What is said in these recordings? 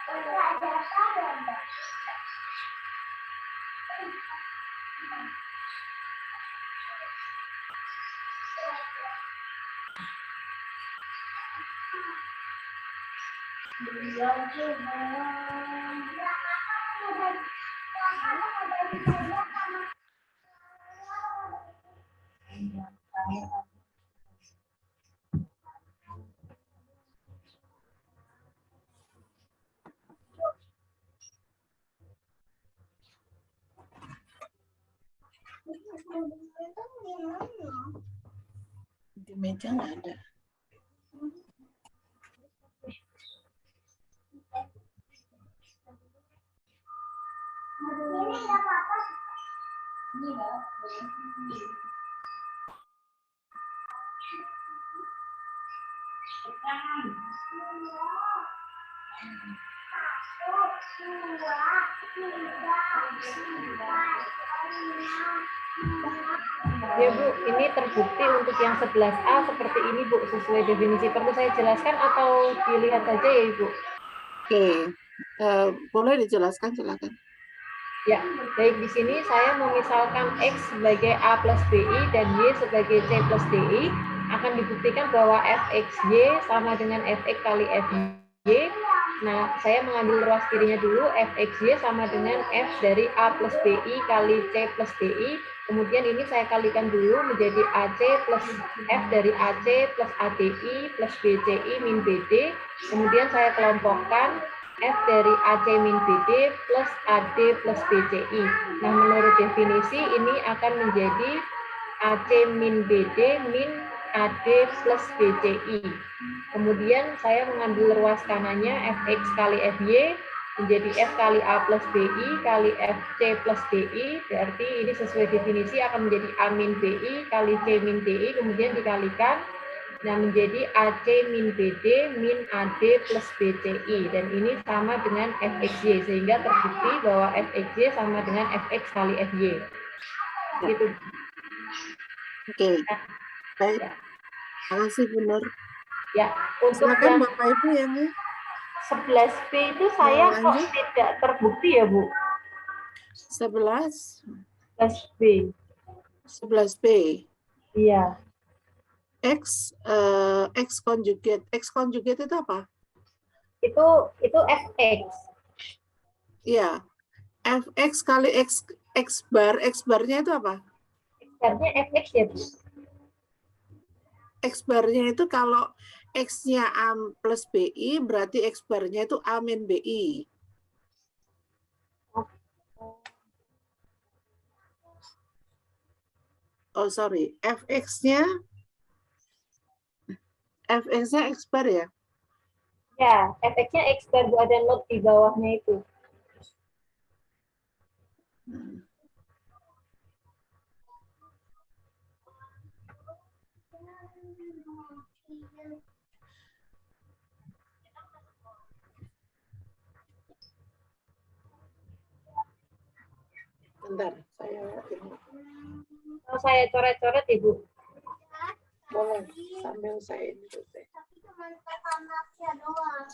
Di meja nggak ada. Ya Bu, ini terbukti untuk yang 11A seperti ini Bu, sesuai definisi. Perlu saya jelaskan atau dilihat saja ya Ibu? Oke, boleh dijelaskan, silakan. Ya, baik, di sini saya memisalkan X sebagai A plus BI dan Y sebagai C plus DI, akan dibuktikan bahwa fxy sama dengan fx kali fy. Nah, saya mengambil ruas kirinya dulu, fxy sama dengan f dari A plus BI kali C plus DI, kemudian ini saya kalikan dulu menjadi AC plus f dari AC plus ADI plus BCI min BD, kemudian saya kelompokkan F dari AC min BD plus AD plus BCI. Nah, menurut definisi ini akan menjadi AC min BD min AD plus BCI. Kemudian saya mengambil ruas kanannya Fx kali Fy menjadi F kali A plus BI kali FC plus DI, berarti ini sesuai definisi akan menjadi A min BI kali C min DI, kemudian dikalikan. Nah, menjadi AC min BD min AD plus BCI. Dan ini sama dengan FXY, sehingga terbukti bahwa FXY sama dengan FX kali FY. Gitu. Oke, baik. Ya. Terima kasih, Bu Nur. Ya, untuk Silakan yang Bapak Ibu yang 11B itu saya kok lanjut. tidak terbukti ya, Bu? 11, 11B. 11B. Iya. X conjugate. X conjugate itu apa? Itu FX. Iya. Fx kali X barnya itu apa? X-barnya FX ya, Bu? X barnya itu kalau X-nya A plus BI, berarti X barnya itu A min BI. Oh, sorry. Fx-nya X bar ya? Ya, FX-nya X-bar, Bu, ada note di bawahnya itu. Bentar, saya ini. Kalau saya coret-coret, Ibu. Boleh, sambil saya ini. Tapi cuma tekannya doang.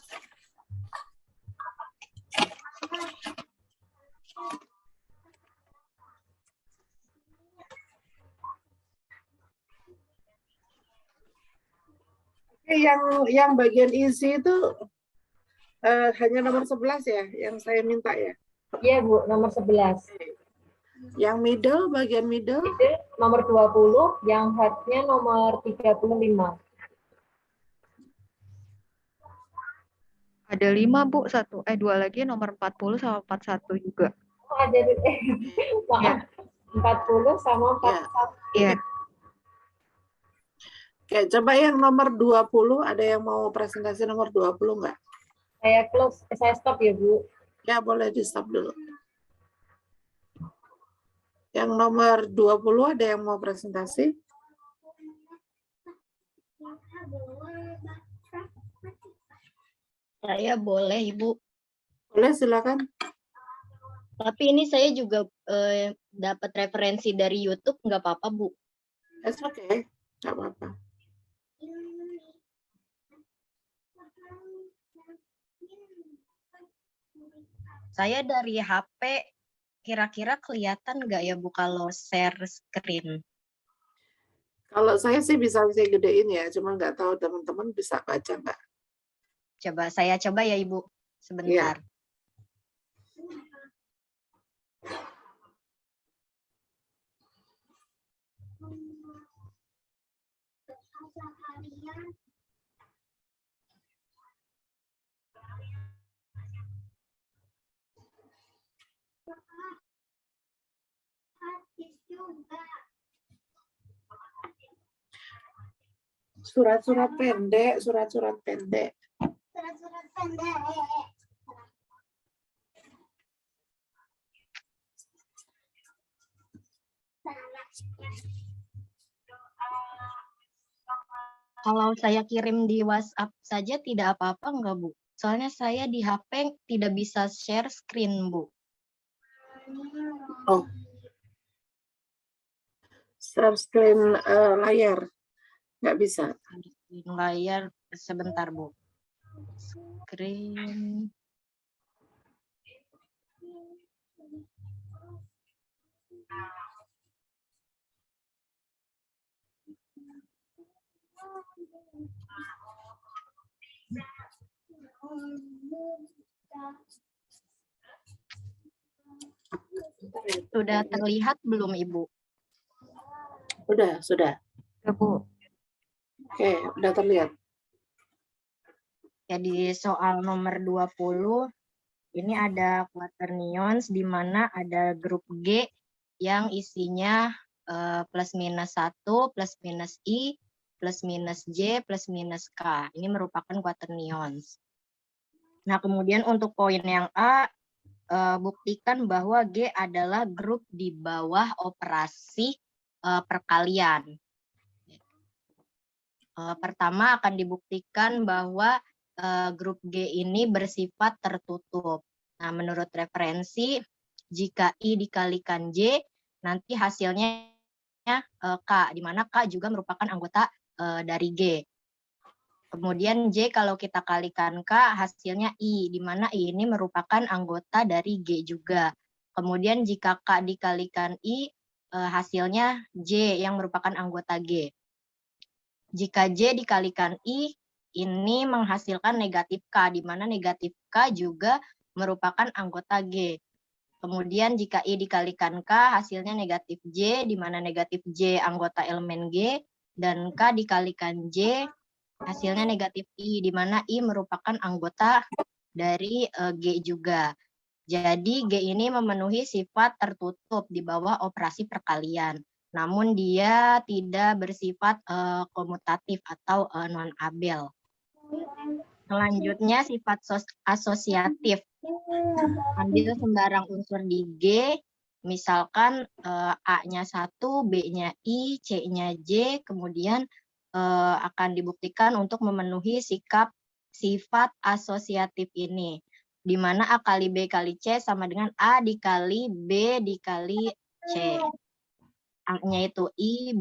Yang bagian isi itu hanya nomor 11 ya, yang saya minta ya? Iya, Bu, nomor 11. Yang middle, bagian middle? Itu nomor 20, yang headnya nomor 35. Ada 5, Bu. 2 lagi nomor 40 sama 41 juga. Oh, ada maaf. 40 sama 41. Iya. Oke, coba yang nomor 20, ada yang mau presentasi nomor 20 nggak? Saya stop ya, Bu. Ya, boleh di stop dulu. Yang nomor 20 ada yang mau presentasi? Saya boleh, Ibu. Boleh, silakan. Tapi ini saya juga dapat referensi dari YouTube, nggak apa-apa, Bu? It's okay, nggak apa-apa. Saya dari HP, kira-kira kelihatan nggak ya Bu kalau share screen? Kalau saya sih bisa saya gedein ya, cuma nggak tahu teman-teman bisa baca nggak? Coba saya coba ya Ibu, sebentar. Iya. Surat-surat pendek, surat-surat pendek. Surat-surat pendek. Kalau saya kirim di WhatsApp saja tidak apa-apa nggak Bu? Soalnya saya di HP tidak bisa share screen Bu. Oh, share screen layar, nggak bisa. Layar sebentar Bu. Screen. Sudah terlihat belum Ibu? Sudah. Ya, Bu. Oke, udah terlihat. Jadi soal nomor 20, ini ada quaternions di mana ada grup G yang isinya plus minus 1, plus minus I, plus minus J, plus minus K. Ini merupakan quaternions. Nah, kemudian untuk poin yang A, buktikan bahwa G adalah grup di bawah operasi perkalian. Pertama akan dibuktikan bahwa grup G ini bersifat tertutup. Nah, menurut referensi, jika I dikalikan J, nanti hasilnya K, di mana K juga merupakan anggota dari G. Kemudian J kalau kita kalikan K, hasilnya I, di mana I ini merupakan anggota dari G juga. Kemudian jika K dikalikan I, hasilnya J yang merupakan anggota G. Jika J dikalikan I, ini menghasilkan negatif K, di mana negatif K juga merupakan anggota G. Kemudian jika I dikalikan K, hasilnya negatif J, di mana negatif J anggota elemen G, dan K dikalikan J, hasilnya negatif I, di mana I merupakan anggota dari G juga. Jadi G ini memenuhi sifat tertutup di bawah operasi perkalian. Namun dia tidak bersifat komutatif atau non-abel. Selanjutnya sifat asosiatif. Ambil sembarang unsur di G, misalkan A-nya 1, B-nya I, C-nya J, kemudian akan dibuktikan untuk memenuhi sifat asosiatif ini, di mana A kali B kali C sama dengan A dikali B dikali C. A-nya itu I,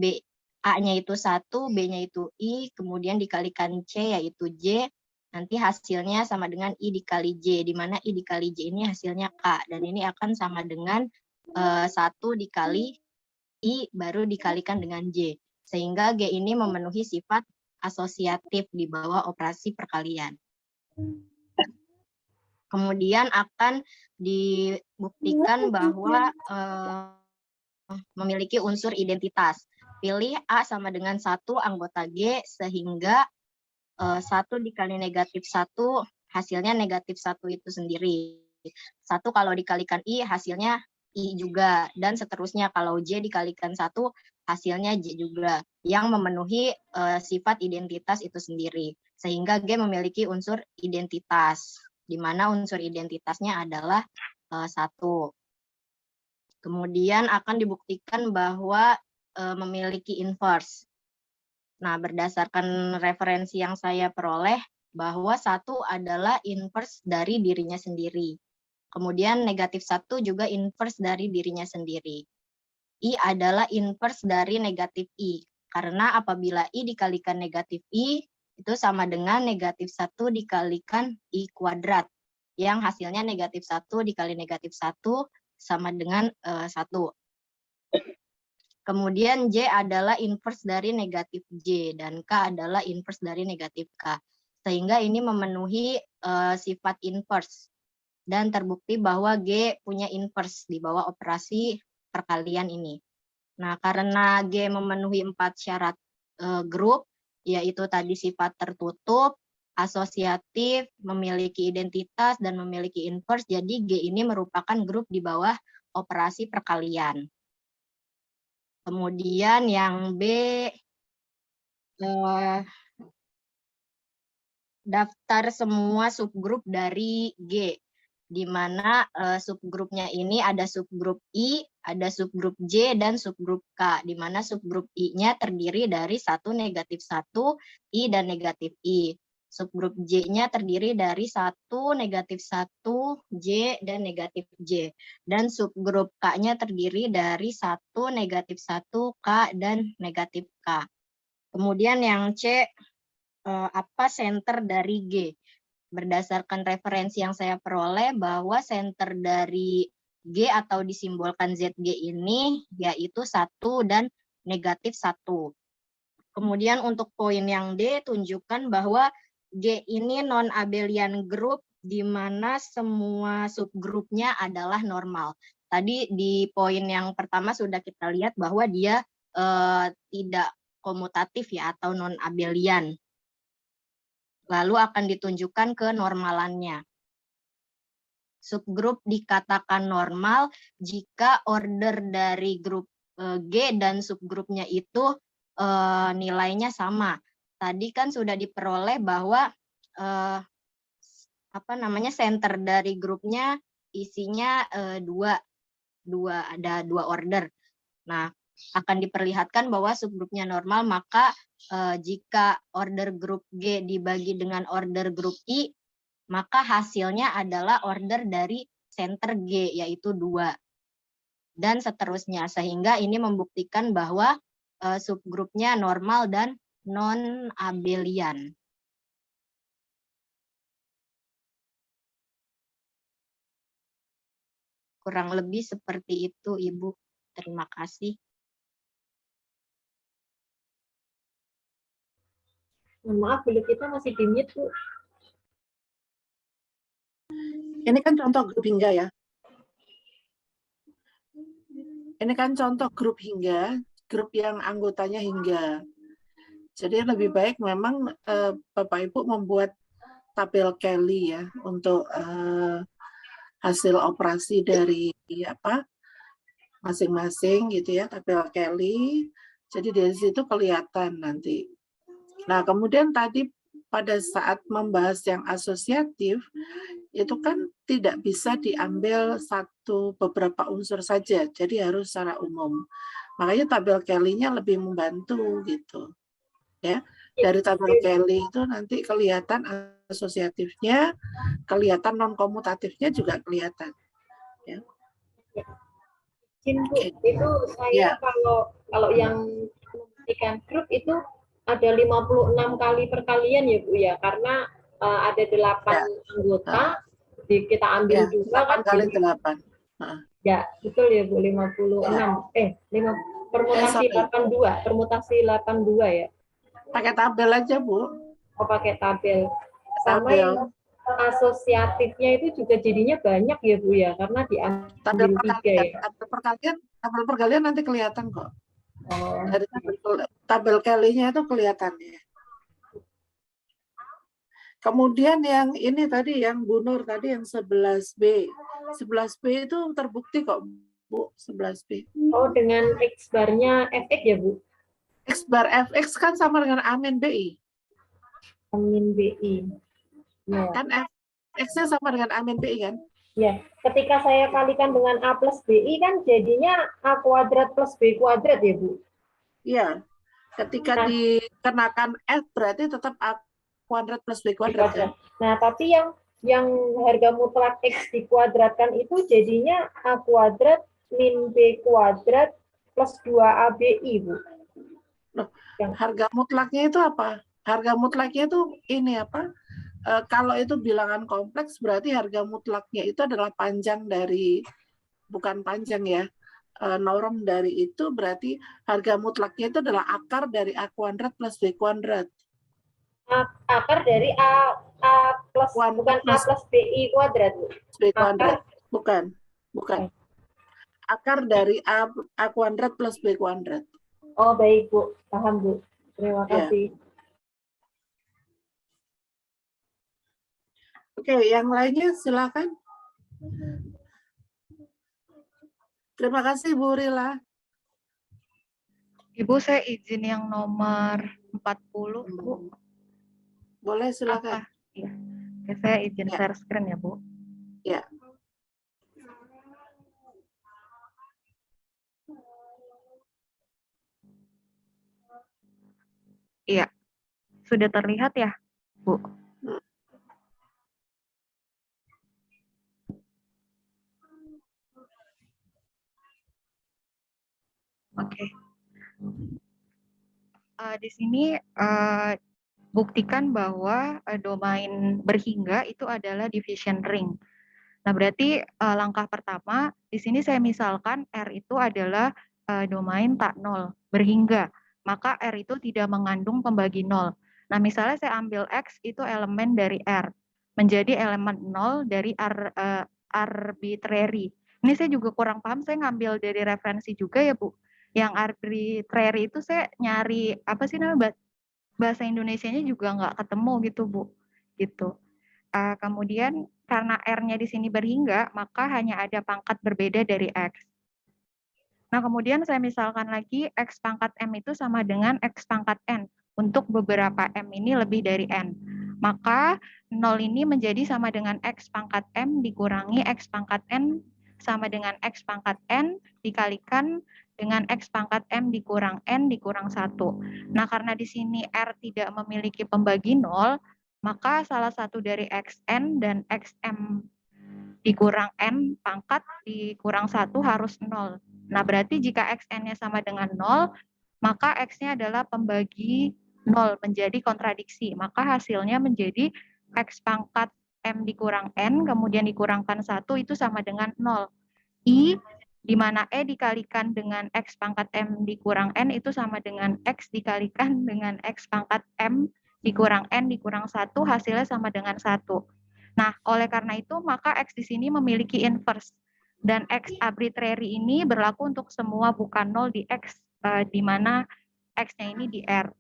A-nya itu 1, B-nya itu I, kemudian dikalikan C yaitu J, nanti hasilnya sama dengan I dikali J, di mana I dikali J ini hasilnya K, dan ini akan sama dengan 1 dikali I baru dikalikan dengan J. Sehingga G ini memenuhi sifat asosiatif di bawah operasi perkalian. Kemudian akan dibuktikan bahwa memiliki unsur identitas. Pilih A sama dengan 1 anggota G, sehingga 1 dikali negatif 1, hasilnya negatif 1 itu sendiri. 1 kalau dikalikan I, hasilnya I juga. Dan seterusnya, kalau J dikalikan 1, hasilnya J juga. Yang memenuhi sifat identitas itu sendiri. Sehingga G memiliki unsur identitas, di mana unsur identitasnya adalah 1. Kemudian akan dibuktikan bahwa memiliki inverse. Nah, berdasarkan referensi yang saya peroleh, bahwa 1 adalah inverse dari dirinya sendiri. Kemudian negatif 1 juga inverse dari dirinya sendiri. I adalah inverse dari negatif I. Karena apabila I dikalikan negatif I, itu sama dengan negatif 1 dikalikan I kuadrat. yang hasilnya -1 dikali -1 sama dengan 1. Kemudian J adalah inverse dari negatif J dan K adalah inverse dari negatif K. Sehingga ini memenuhi sifat inverse. Dan terbukti bahwa G punya inverse di bawah operasi perkalian ini. Nah, karena G memenuhi 4 syarat grup, yaitu tadi sifat tertutup, asosiatif, memiliki identitas, dan memiliki inverse, jadi G ini merupakan grup di bawah operasi perkalian. Kemudian yang B, daftar semua subgrup dari G, di mana subgrupnya ini ada subgrup I, ada subgrup J, dan subgrup K, di mana subgrup I-nya terdiri dari 1, -1, I, dan negatif I. Subgrup J-nya terdiri dari 1, -1, J, dan negatif J. Dan subgrup K-nya terdiri dari 1, -1, K, dan negatif K. Kemudian yang C, apa center dari G? Berdasarkan referensi yang saya peroleh bahwa center dari G atau disimbolkan ZG ini yaitu 1 dan -1. Kemudian untuk poin yang D, tunjukkan bahwa G ini non-abelian group di mana semua subgrupnya adalah normal. Tadi di poin yang pertama sudah kita lihat bahwa dia tidak komutatif ya atau non-abelian. Lalu akan ditunjukkan kenormalannya. Subgrup dikatakan normal jika order dari grup G dan subgrupnya itu nilainya sama. Tadi kan sudah diperoleh bahwa center dari grupnya isinya ada dua order. Nah, akan diperlihatkan bahwa subgrupnya normal, maka jika order grup G dibagi dengan order grup I, maka hasilnya adalah order dari center G, yaitu 2. Dan seterusnya, sehingga ini membuktikan bahwa subgrupnya normal dan non-abelian. Kurang lebih seperti itu, Ibu. Terima kasih. Maaf, dulu kita masih di mute, Bu. Ini kan contoh grup hingga ya. Ini kan contoh grup hingga, grup yang anggotanya hingga. Jadi lebih baik memang Bapak Ibu membuat tabel Kelly ya untuk hasil operasi dari masing-masing gitu ya, tabel Kelly. Jadi dari situ kelihatan nanti. Nah, kemudian tadi pada saat membahas yang asosiatif itu kan tidak bisa diambil beberapa unsur saja, jadi harus secara umum. Makanya tabel Kelly-nya lebih membantu gitu. Ya, dari tabel Kelly itu nanti kelihatan asosiatifnya, kelihatan non-komutatifnya juga kelihatan. Ya. Bu, itu saya kalau yang membuktikan grup itu ada 56 kali perkalian ya Bu ya, karena ada 8 anggota, kita ambil juga 8 kali 8. Ya, betul ya Bu, 56. Permutasi 82, permutasi 82 ya. Pakai tabel aja, Bu. Oh, pakai tabel. Sama yang asosiatifnya itu juga jadinya banyak ya Bu ya, karena diambil 3 ya. Tabel perkalian nanti kelihatan kok. Dari tabel Kelly-nya itu kelihatan ya. Kemudian yang ini tadi, yang Bu Nur tadi yang 11B. 11B itu terbukti kok, Bu, 11B. Oh, dengan X bar-nya FX ya, Bu? X bar FX kan sama dengan A-min BI. A-min BI. Ya. Kan X-nya sama dengan A-min BI kan? Ya, ketika saya kalikan dengan A plus BI kan jadinya A kuadrat plus B kuadrat ya, Bu? Iya. Ketika dikenakan F berarti tetap A kuadrat plus B kuadrat. Kan? Nah, tapi yang harga mutlak X dikuadratkan itu jadinya A kuadrat min B kuadrat plus 2ABI, Bu. Loh, harga mutlaknya itu apa? Harga mutlaknya itu ini apa? kalau itu bilangan kompleks berarti harga mutlaknya itu adalah panjang dari, bukan panjang ya, norm dari itu berarti harga mutlaknya itu adalah akar dari A kuadrat plus B kuadrat. Akar dari A plus, bukan A plus BI kuadrat, Bu. B kuadrat, bukan. Akar dari A kuadrat plus B kuadrat. Oh, baik, Bu. Paham, Bu. Terima kasih. Oke, yang lainnya silakan. Terima kasih Bu Rila. Ibu, saya izin yang nomor 40, Bu. Boleh, silakan. Iya. Oke, saya izin share screen ya, Bu. Ya. Iya. Sudah terlihat ya, Bu? Oke. Di sini buktikan bahwa domain berhingga itu adalah division ring. Nah, berarti langkah pertama di sini saya misalkan R itu adalah domain tak nol berhingga, maka R itu tidak mengandung pembagi nol. Nah, misalnya saya ambil X itu elemen dari R, menjadi elemen nol dari arbitrary. Ini saya juga kurang paham, saya ngambil dari referensi juga ya, Bu. Yang arbitrary itu saya nyari apa sih namanya, bahasa Indonesianya juga nggak ketemu gitu, Bu. Gitu. Kemudian karena R-nya di sini berhingga, maka hanya ada pangkat berbeda dari X. Nah, kemudian saya misalkan lagi X pangkat M itu sama dengan X pangkat N. Untuk beberapa M ini lebih dari N. Maka 0 ini menjadi sama dengan X pangkat M dikurangi X pangkat N sama dengan X pangkat N dikalikan dengan X pangkat M dikurang N dikurang 1. Nah, karena di sini R tidak memiliki pembagi 0, maka salah satu dari Xn dan Xm dikurang N pangkat dikurang 1 harus 0. Nah, berarti jika Xn-nya sama dengan 0, maka X-nya adalah pembagi 0 menjadi kontradiksi. Maka hasilnya menjadi X pangkat M dikurang N, kemudian dikurangkan 1 itu sama dengan 0. I, di mana E dikalikan dengan X pangkat M dikurang N itu sama dengan X dikalikan dengan X pangkat M dikurang N dikurang 1, hasilnya sama dengan 1. Nah, oleh karena itu, maka X di sini memiliki inverse. Dan X arbitrary ini berlaku untuk semua bukan 0 di X, di mana X-nya ini di R.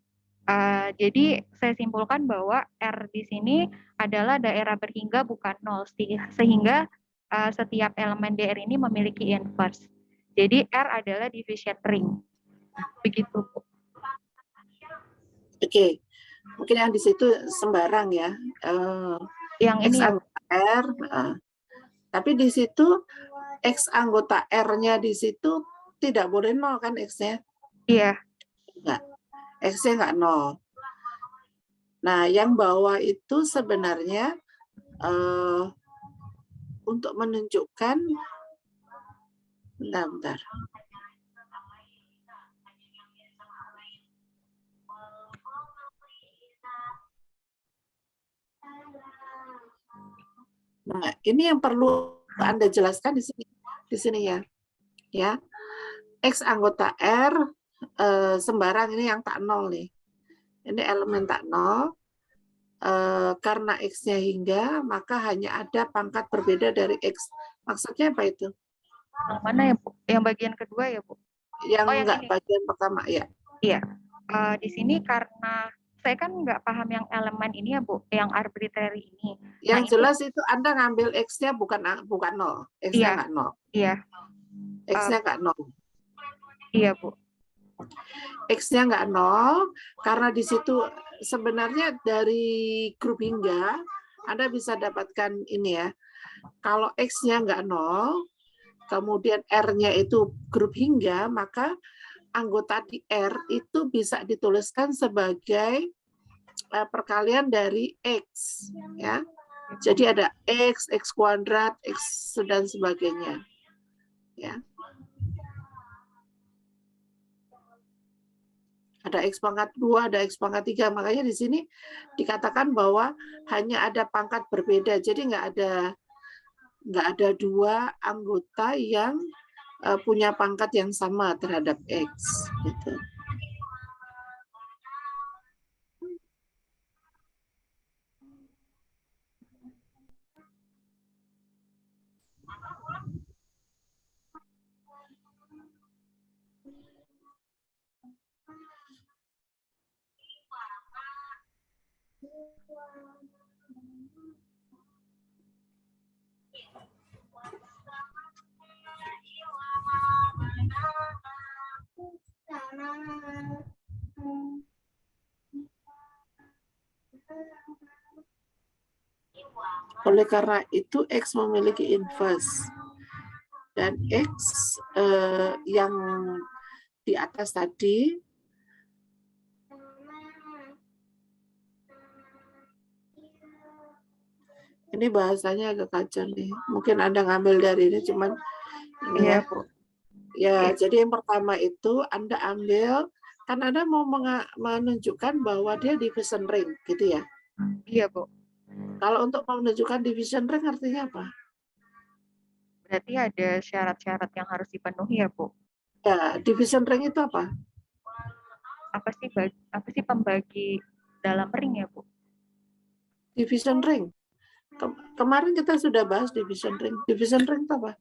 Jadi, saya simpulkan bahwa R di sini adalah daerah berhingga bukan 0, sehingga setiap elemen DR ini memiliki inverse. Jadi, R adalah division ring. Begitu, Bu. Oke. Mungkin yang di situ sembarang ya. Yang ini X ya, anggota R, tapi di situ X anggota R-nya di situ tidak boleh 0 kan X-nya? iya. Enggak. X-nya enggak 0. Nah, yang bawah itu sebenarnya untuk menunjukkan, bentar. Nah, ini yang perlu Anda jelaskan di sini ya. Ya. X anggota R sembarang ini yang tak 0 nih. Ini elemen tak 0. Karena X-nya hingga, maka hanya ada pangkat berbeda dari X. Maksudnya apa itu? Yang mana ya, Bu? Yang bagian kedua ya, Bu? Yang yang enggak ini. bagian pertama, ya. Iya. Di sini karena saya kan nggak paham yang elemen ini ya, Bu, yang arbitrary ini. Yang jelas itu Anda ngambil X-nya bukan 0. X-nya nggak 0. Iya. X-nya nggak 0. Iya, Bu. X-nya nggak 0, karena di situ sebenarnya dari grup hingga, Anda bisa dapatkan ini ya, kalau X-nya nggak 0, kemudian R-nya itu grup hingga, maka anggota di R itu bisa dituliskan sebagai perkalian dari X. Ya. Jadi ada X, X kuadrat, X dan sebagainya. Ya. Ada X pangkat 2, ada X pangkat 3. Makanya di sini dikatakan bahwa hanya ada pangkat berbeda. Jadi nggak ada dua anggota yang punya pangkat yang sama terhadap X. Gitu. Oleh karena itu X memiliki inverse dan X yang di atas tadi ini bahasanya agak kacau nih. Mungkin Anda ngambil dari ini cuman ini Iya, ya. Bu. Ya, jadi yang pertama itu Anda ambil kan Anda mau menunjukkan bahwa dia division ring gitu ya. Iya, Bu. Kalau untuk menunjukkan division ring artinya apa? Berarti ada syarat-syarat yang harus dipenuhi ya, Bu? Ya, division ring itu apa? Apa sih pembagi dalam ring ya, Bu? Division ring. Kemarin kita sudah bahas division ring. Division ring itu apa?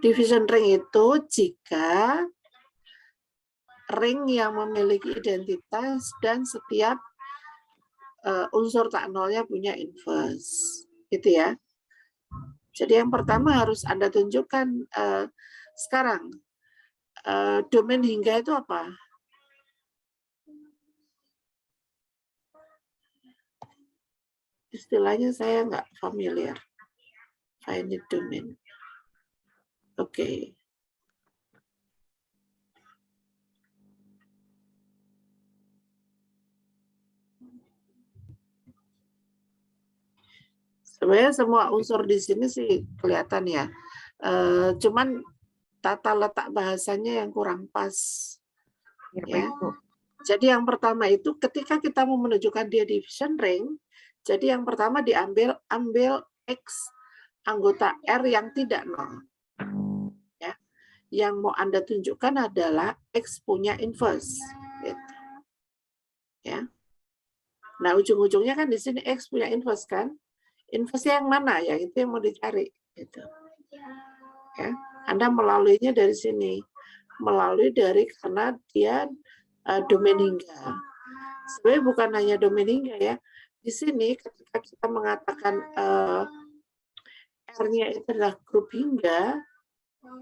Division ring itu jika ring yang memiliki identitas dan setiap unsur tak nolnya punya inverse. Gitu ya. Jadi yang pertama harus Anda tunjukkan sekarang domain hingga itu apa? Istilahnya saya nggak familiar. Finite domain. Oke. Sebenarnya semua unsur di sini sih kelihatan ya. Cuman tata letak bahasanya yang kurang pas. Ya, Ya. baik, Bu. Jadi yang pertama itu ketika kita mau menunjukkan dia division ring, jadi yang pertama ambil X anggota R yang tidak nol. Ya. Yang mau Anda tunjukkan adalah X punya inverse. Gitu. Ya. Nah, ujung-ujungnya kan di sini X punya inverse kan? Inverse yang mana ya? Itu yang mau dicari. Gitu. Ya. Anda melaluinya dari sini. Melalui dari karena dia domain hingga. Sebenarnya bukan hanya domain hingga ya. Di sini ketika kita mengatakan R-nya itu adalah grup hingga,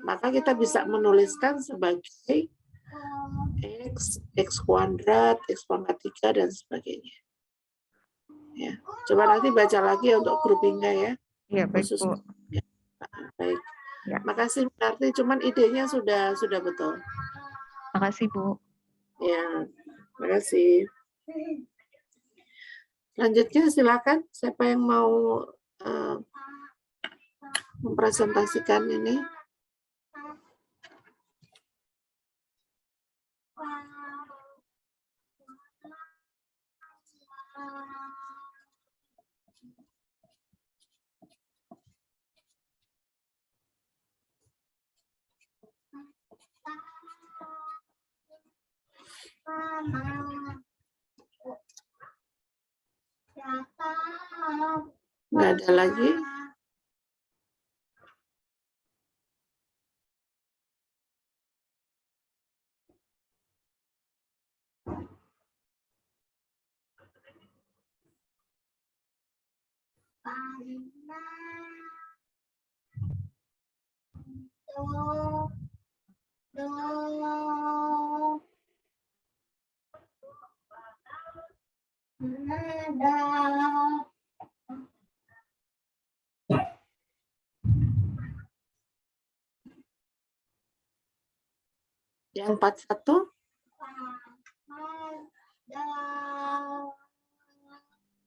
maka kita bisa menuliskan sebagai X kuadrat, X pangkat 3, dan sebagainya. Ya. Coba nanti baca lagi untuk grup hingga ya. Iya, baik, Khusus. Bu. Ya. Baik. Ya. Makasih berarti cuman idenya sudah betul. Makasih, Bu. Ya, makasih. Selanjutnya silakan siapa yang mau mempresentasikan ini. Nggak ada lagi. Yang 41?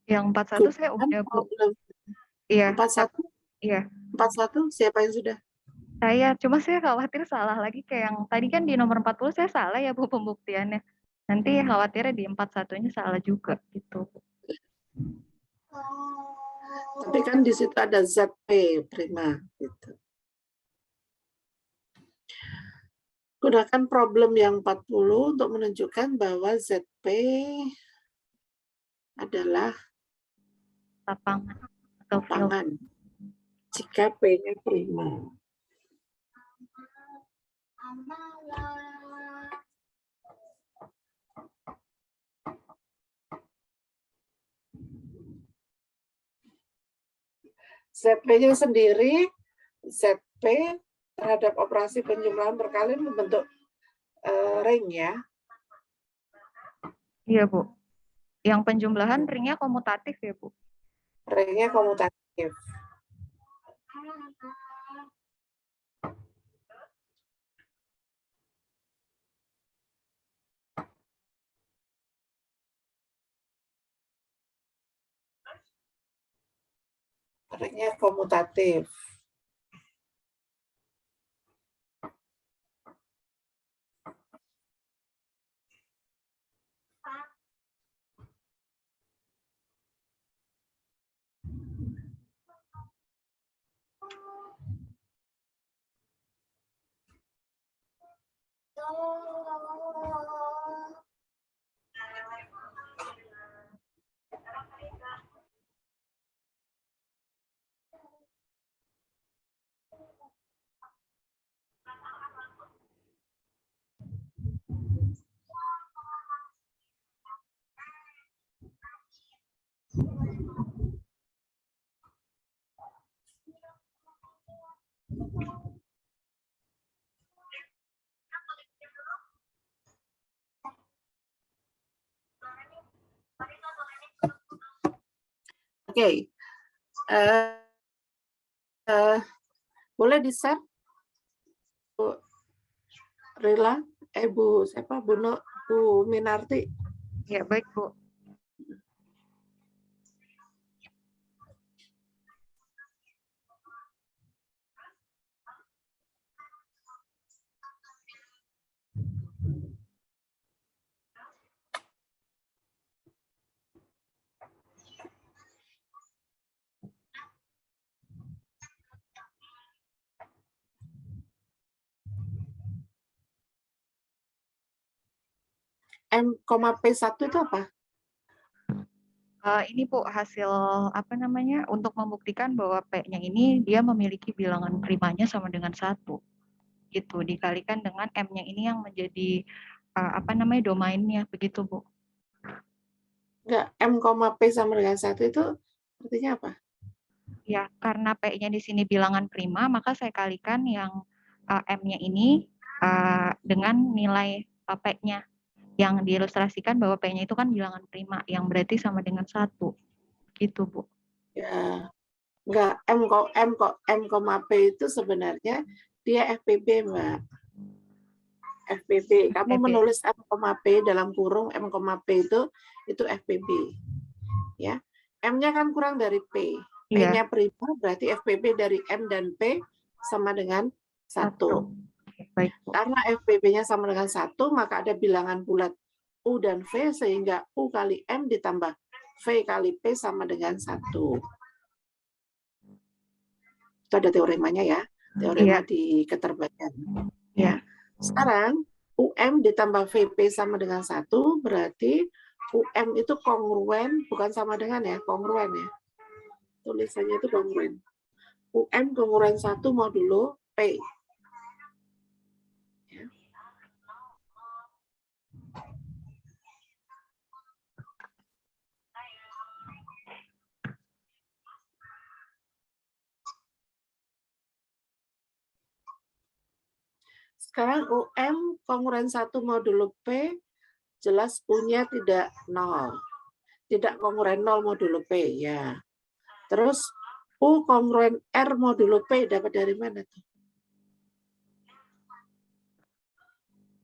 Yang 41 saya udah, Bu. Iya. 41? Iya, 41 siapa yang sudah? cuma saya khawatir salah lagi kayak yang tadi kan di nomor 40 saya salah ya Bu pembuktiannya. Nanti khawatirnya di 41-nya salah juga gitu. Tapi kan di situ ada ZP prima gitu. Gunakan problem yang 40 untuk menunjukkan bahwa ZP adalah Lapangan atau field. lapangan jika P-nya prima. ZP-nya sendiri, ZP terhadap operasi penjumlahan berkali membentuk ring ya. Iya Bu. Yang penjumlahan ringnya komutatif ya Bu. Ringnya komutatif. Ringnya komutatif. Oke. Boleh di-share? Bu Rila, Bu siapa? Bu Minarti. Ya baik Bu. M, P1 itu apa? Ini Bu hasil apa namanya untuk membuktikan bahwa P-nya ini dia memiliki bilangan primanya sama dengan 1. Gitu dikalikan dengan M-nya ini yang menjadi apa namanya domainnya begitu Bu. Enggak, M, P sama dengan 1 itu artinya apa? Ya, karena P-nya di sini bilangan prima, maka saya kalikan yang M-nya ini dengan nilai P-nya yang diilustrasikan bahwa P-nya itu kan bilangan prima yang berarti sama dengan 1. Gitu, Bu. Ya, enggak, M, P itu sebenarnya dia FPB, Mbak. FPB. Kamu FPB. menulis M, P dalam kurung M, P itu FPB. Ya. M-nya kan kurang dari P. Iya. P-nya prima berarti FPB dari M dan P sama dengan 1. Baik, Bu. Karena FPB-nya sama dengan 1, maka ada bilangan bulat U dan V sehingga U kali M ditambah V kali P sama dengan 1. Itu ada teoremanya ya. Teorema di keterbalikan. Ya. Sekarang UM ditambah VP sama dengan 1 berarti UM itu kongruen, bukan sama dengan ya, kongruen ya. Tulisannya itu kongruen. UM kongruen 1 modulo P. Ya. Sekarang UM kongruen 1 modulo P, jelas U-nya tidak 0. Tidak kongruen 0 modulo P, ya. Terus U kongruen R modulo P dapat dari mana tuh?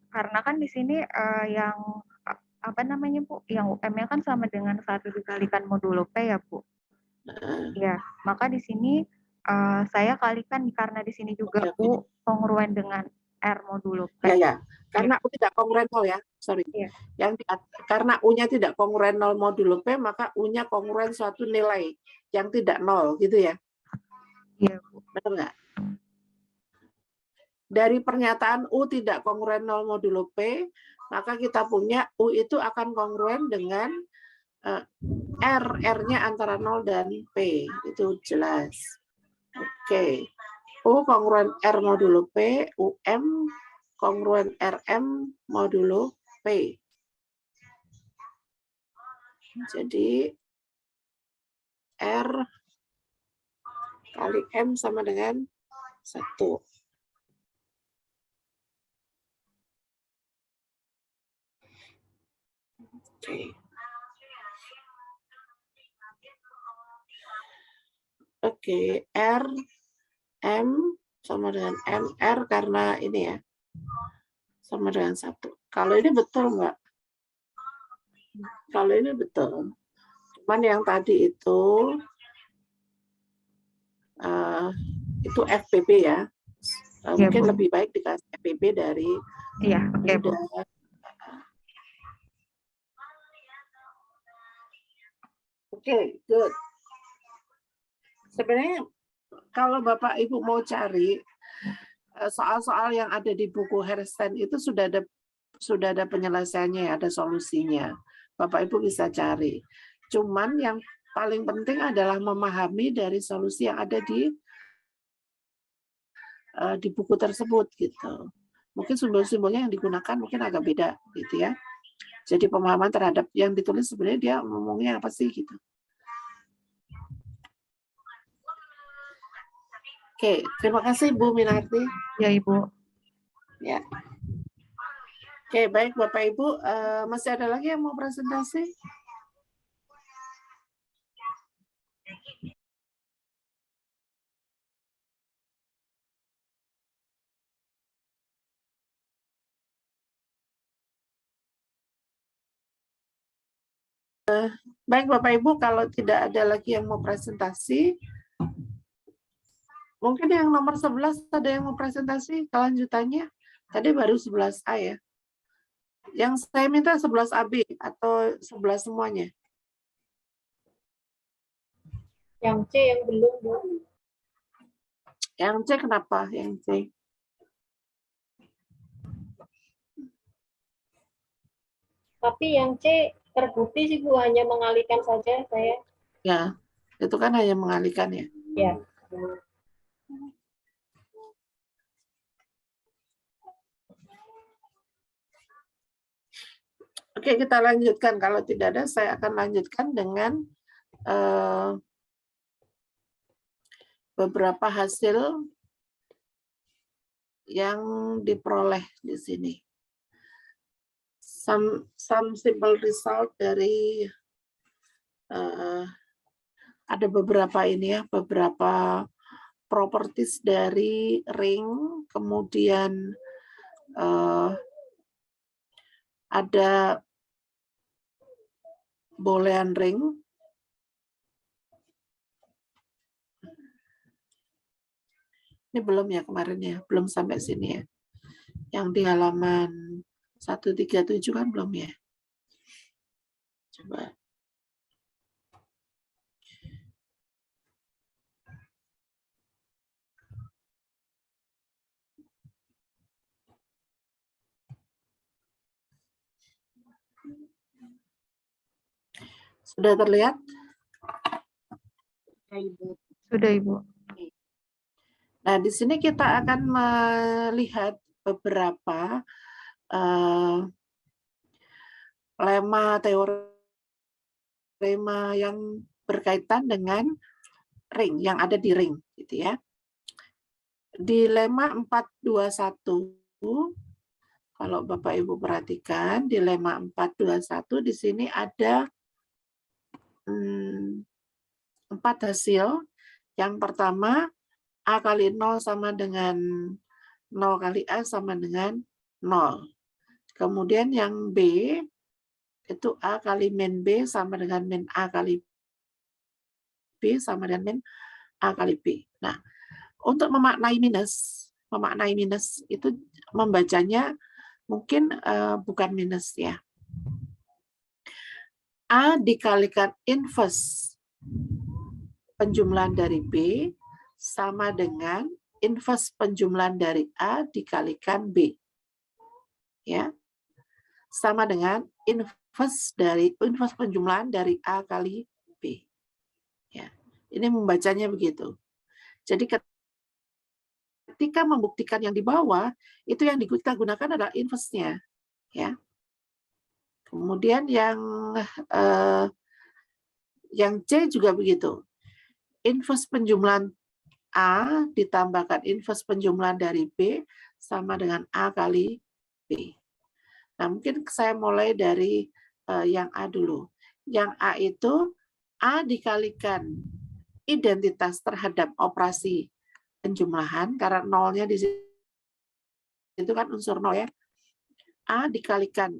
Karena kan di sini yang apa namanya Bu, yang UM-nya kan sama dengan 1 dikalikan modulo P ya Bu. Ya, maka di sini saya kalikan karena di sini juga Oke, Bu kongruen dengan R modulo P. Ya. Karena U tidak kongruen 0 ya. Sorry. Iya. Karena U-nya tidak kongruen 0 modulo P, maka U-nya kongruen suatu nilai yang tidak 0 gitu ya. Iya, Bu. Benar nggak? Dari pernyataan U tidak kongruen 0 modulo P, maka kita punya U itu akan kongruen dengan R, R-nya antara 0 dan P. Itu jelas. Oke. U kongruen R modulo P, UM kongruen RM modulo P. Jadi R kali M sama dengan 1. Oke, R M sama dengan MR karena ini ya. Sama dengan 1. Kalau ini betul nggak? Kalau ini betul. Cuman yang tadi itu FPP ya. Mungkin Bu. lebih baik dikasih FPP dari Iya, oke Bu. Oke, good. Sebenarnya kalau Bapak Ibu mau cari soal-soal yang ada di buku Hersten itu sudah ada penyelesaiannya, ada solusinya. Bapak Ibu bisa cari. Cuman yang paling penting adalah memahami dari solusi yang ada di buku tersebut gitu. Mungkin simbol-simbolnya yang digunakan mungkin agak beda gitu ya. Jadi pemahaman terhadap yang ditulis sebenarnya dia ngomongnya apa sih gitu. Oke, terima kasih Bu Minarti. Ya Ibu. Ya. Oke, baik Bapak Ibu, masih ada lagi yang mau presentasi? Baik Bapak Ibu, kalau tidak ada lagi yang mau presentasi, mungkin yang nomor 11 ada yang mau presentasi kelanjutannya. Tadi baru 11A ya. Yang saya minta 11AB atau 11 semuanya. Yang C yang belum, Bu. Yang C kenapa? Yang C. Tapi yang C terbukti sih Bu, hanya mengalihkan saja saya. Ya, itu kan hanya mengalihkan ya. Ya. Oke, kita lanjutkan. Kalau tidak ada, saya akan lanjutkan dengan beberapa hasil yang diperoleh di sini. Some simple result dari ada beberapa ini ya, beberapa properties dari ring, kemudian ada boolean ring. Ini belum ya kemarin ya, belum sampai sini ya. Yang di halaman 137 kan belum ya. Coba. Sudah terlihat? Sudah Ibu. Nah, di sini kita akan melihat beberapa teorema yang berkaitan dengan ring, yang ada di ring, gitu ya. Di lemma 421, kalau Bapak Ibu perhatikan, di lemma 421 di sini ada 4 hasil. Yang pertama, A kali 0 sama dengan 0 kali A sama dengan 0. Kemudian yang B, itu A kali min B sama dengan min A kali B sama dengan min A kali B. Nah, untuk memaknai minus itu membacanya mungkin bukan minus ya. A dikalikan inverse penjumlahan dari B sama dengan inverse penjumlahan dari A dikalikan B. Ya. Sama dengan inverse penjumlahan dari A kali B. Ya. Ini membacanya begitu. Jadi ketika membuktikan yang di bawah, itu yang kita gunakan adalah inverse-nya. Ya. Kemudian yang C juga begitu. Inverse penjumlahan A ditambahkan inverse penjumlahan dari B sama dengan A kali B. Nah, mungkin saya mulai dari yang A dulu. Yang A itu A dikalikan identitas terhadap operasi penjumlahan, karena nolnya di situ kan unsur nol ya. A dikalikan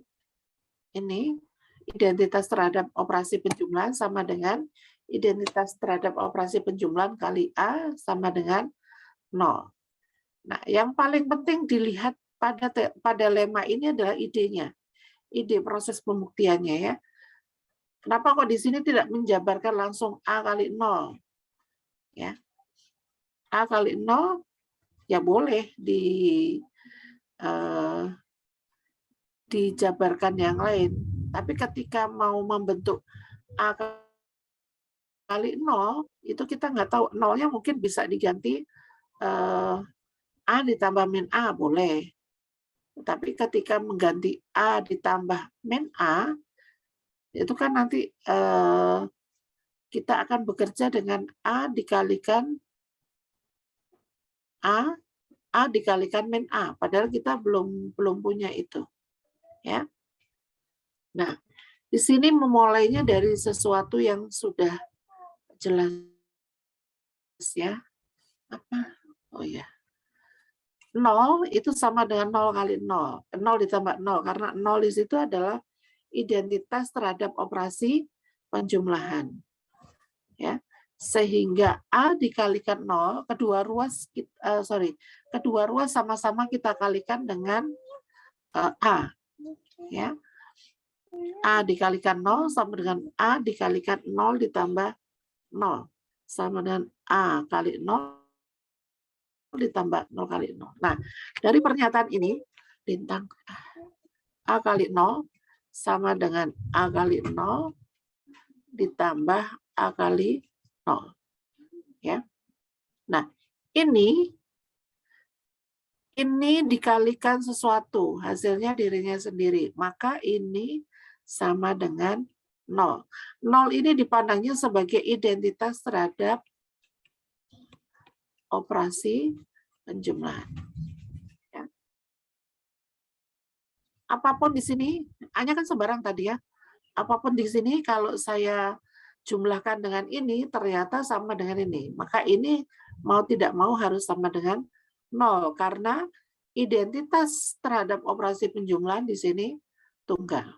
ini identitas terhadap operasi penjumlahan sama dengan identitas terhadap operasi penjumlahan kali A sama dengan 0. Nah, yang paling penting dilihat pada lemma ini adalah idenya. Ide proses pembuktiannya ya. Kenapa kok di sini tidak menjabarkan langsung A kali 0? Ya. A kali 0 ya boleh dijabarkan yang lain. Tapi ketika mau membentuk A kali 0, itu kita nggak tahu. Nolnya mungkin bisa diganti A ditambah min A, boleh. Tapi ketika mengganti A ditambah min A, itu kan nanti kita akan bekerja dengan A dikalikan A dikalikan min A. Padahal kita belum punya itu. Ya. Nah, di sini memulainya dari sesuatu yang sudah jelas ya. Apa? Oh ya. 0 itu sama dengan 0 kali 0. 0 ditambah 0 karena 0 di situ adalah identitas terhadap operasi penjumlahan. Ya. Sehingga A dikalikan 0, kedua ruas sama-sama kita kalikan dengan A. Ya. A dikalikan 0 sama dengan A dikalikan 0 ditambah 0. Sama dengan A kali 0 ditambah 0 kali 0. Nah, dari pernyataan ini, lintang A kali 0 sama dengan A kali 0 ditambah A kali 0. Ya. Nah, ini dikalikan sesuatu, hasilnya dirinya sendiri. Maka ini sama dengan 0. 0 ini dipandangnya sebagai identitas terhadap operasi penjumlahan. Ya. Apapun di sini, hanya kan sembarang tadi ya. Apapun di sini kalau saya jumlahkan dengan ini, ternyata sama dengan ini. Maka ini mau tidak mau harus sama dengan 0. Karena identitas terhadap operasi penjumlahan di sini tunggal.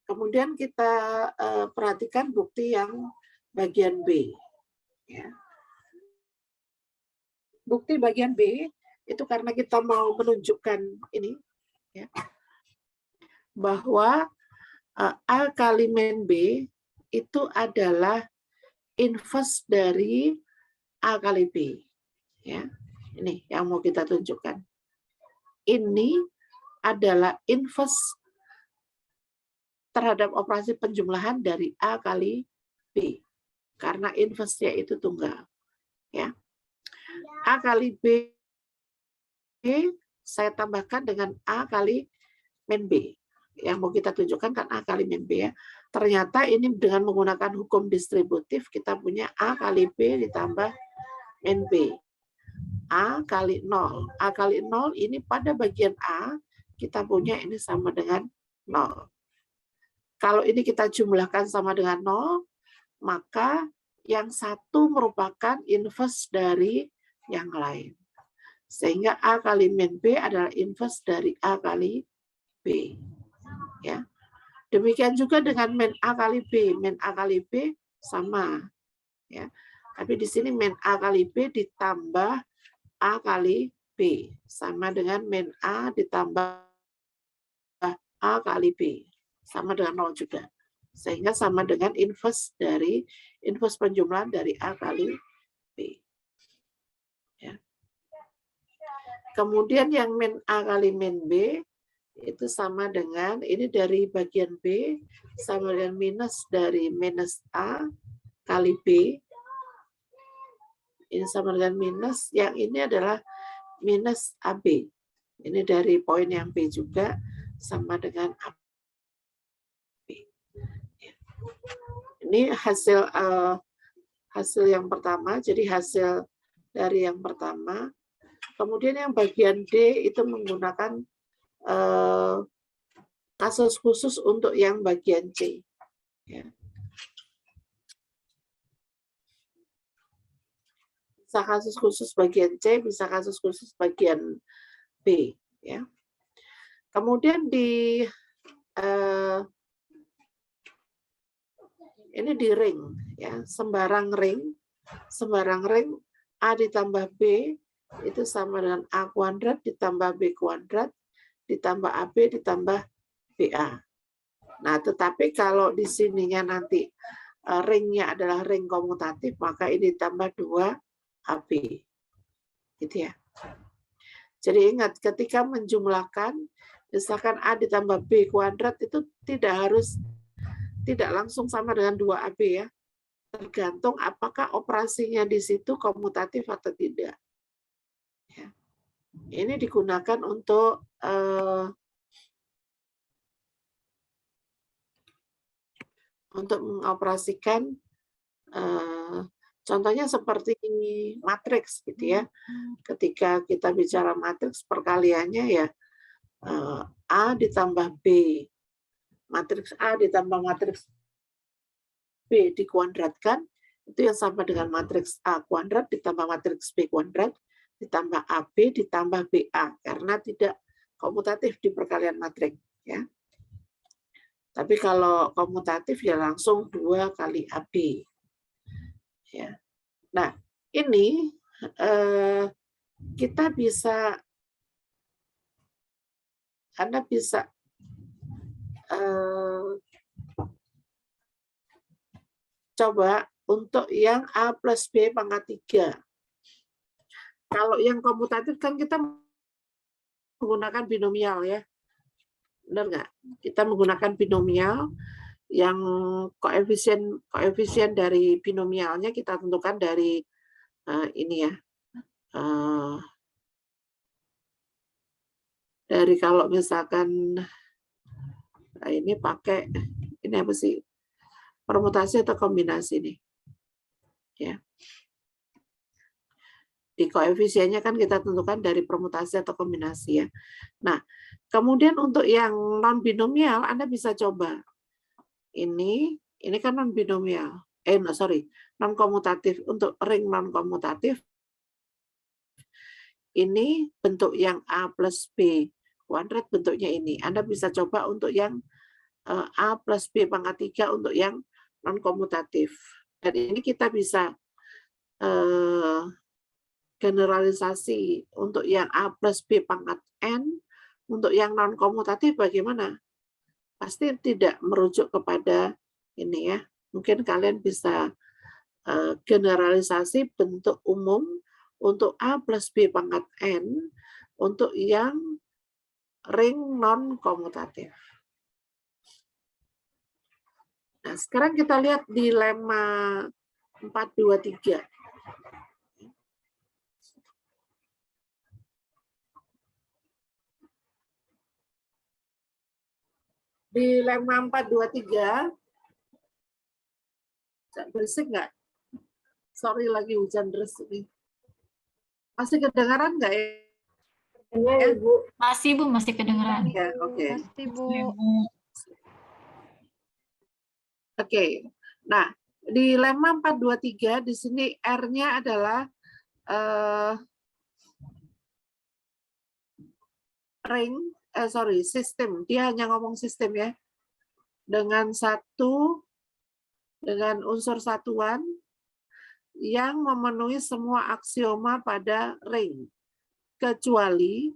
Kemudian kita perhatikan bukti yang bagian B. Ya. Bukti bagian B itu karena kita mau menunjukkan ini, ya, bahwa A kali min B itu adalah inverse dari A kali B. Ya. Ini yang mau kita tunjukkan. Ini adalah inverse terhadap operasi penjumlahan dari A kali B. Karena inverse-nya itu tunggal. Ya. A kali B saya tambahkan dengan A kali min B. Yang mau kita tunjukkan kan A kali min B ya. Ternyata ini dengan menggunakan hukum distributif kita punya A kali B ditambah min B. A kali 0. A kali 0 ini pada bagian A kita punya ini sama dengan 0. Kalau ini kita jumlahkan sama dengan 0, maka yang satu merupakan inverse dari yang lain. Sehingga A kali min B adalah inverse dari A kali B. Ya. Demikian juga dengan min A kali B. Min A kali B sama. Ya. Tapi di sini min A kali B ditambah A kali B. Sama dengan min A ditambah A kali B. Sama dengan 0 juga. Sehingga sama dengan inverse penjumlahan dari A kali B. Ya. Kemudian yang min A kali min B itu sama dengan, ini dari bagian B, sama dengan minus dari minus A kali B. Ini sama dengan minus, yang ini adalah minus AB. Ini dari poin yang B juga, sama dengan AB. Ini hasil yang pertama, jadi hasil dari yang pertama. Kemudian yang bagian D itu menggunakan kasus khusus untuk yang bagian C. Ya. Bisa kasus khusus bagian C, bisa kasus khusus bagian B. Ya. Kemudian ini di ring, ya, sembarang ring A ditambah B itu sama dengan A kuadrat ditambah B kuadrat ditambah AB ditambah BA. Nah, tetapi kalau di sininya nanti ringnya adalah ring komutatif, maka ini ditambah 2AB. Gitu ya. Jadi ingat, ketika menjumlahkan, misalkan A ditambah B kuadrat itu tidak langsung sama dengan 2AB ya. Tergantung apakah operasinya di situ komutatif atau tidak. Ya. Ini digunakan untuk mengoperasikan contohnya seperti matriks gitu ya. Ketika kita bicara matriks, perkaliannya ya A ditambah B, matriks A ditambah matriks B dikuadratkan, itu yang sama dengan matriks A kuadrat ditambah matriks B kuadrat ditambah AB ditambah BA, karena tidak komutatif di perkalian matriks ya. Tapi kalau komutatif ya langsung 2 kali AB. Ya. Nah, ini kita bisa, Anda bisa coba untuk yang A plus B pangkat 3. Kalau yang komutatif kan kita menggunakan binomial ya. Benar nggak? Kita menggunakan binomial yang koefisien dari binomialnya kita tentukan dari ini ya. Dari kalau misalkan ini pakai ini apa sih? Permutasi atau kombinasi nih. Ya. Di koefisiennya kan kita tentukan dari permutasi atau kombinasi ya. Nah, kemudian untuk yang non binomial Anda bisa coba. Ini kan non binomial. Non komutatif. Untuk ring non komutatif ini bentuk yang A plus B kuadrat bentuknya ini. Anda bisa coba untuk yang A plus B pangkat 3 untuk yang non komutatif. Dan ini kita bisa generalisasi untuk yang A plus B pangkat N, untuk yang non-komutatif bagaimana? Pasti tidak merujuk kepada ini ya. Mungkin kalian bisa generalisasi bentuk umum untuk A plus B pangkat N untuk yang ring non-komutatif. Nah, sekarang kita lihat di lemma 423. Di lemma 423, berisik nggak? Sorry, lagi hujan deras ini. Masih kedengaran nggak ya? Dengar, Ibu. Masih, Bu, masih kedengeran. Ya, oke. Pasti, Bu. Oke. Nah, di lemma 423 di sini R-nya adalah ring sistem. Dia hanya ngomong sistem ya. Dengan unsur satuan yang memenuhi semua aksioma pada ring, kecuali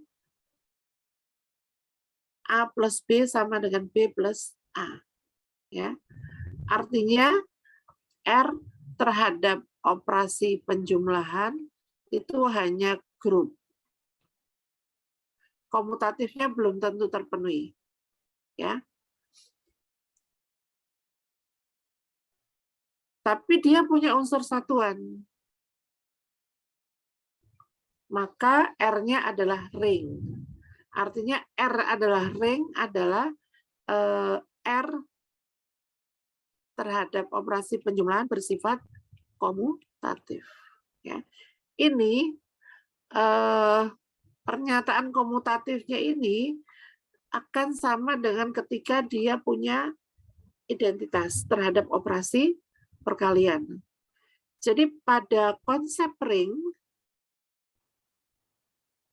A plus B sama dengan B plus A. Ya. Artinya R terhadap operasi penjumlahan itu hanya grup. Komutatifnya belum tentu terpenuhi. Ya. Tapi dia punya unsur satuan. Maka R-nya adalah ring. Artinya R adalah ring adalah R terhadap operasi penjumlahan bersifat komutatif. Ya. Ini pernyataan komutatifnya ini akan sama dengan ketika dia punya identitas terhadap operasi perkalian. Jadi pada konsep ring,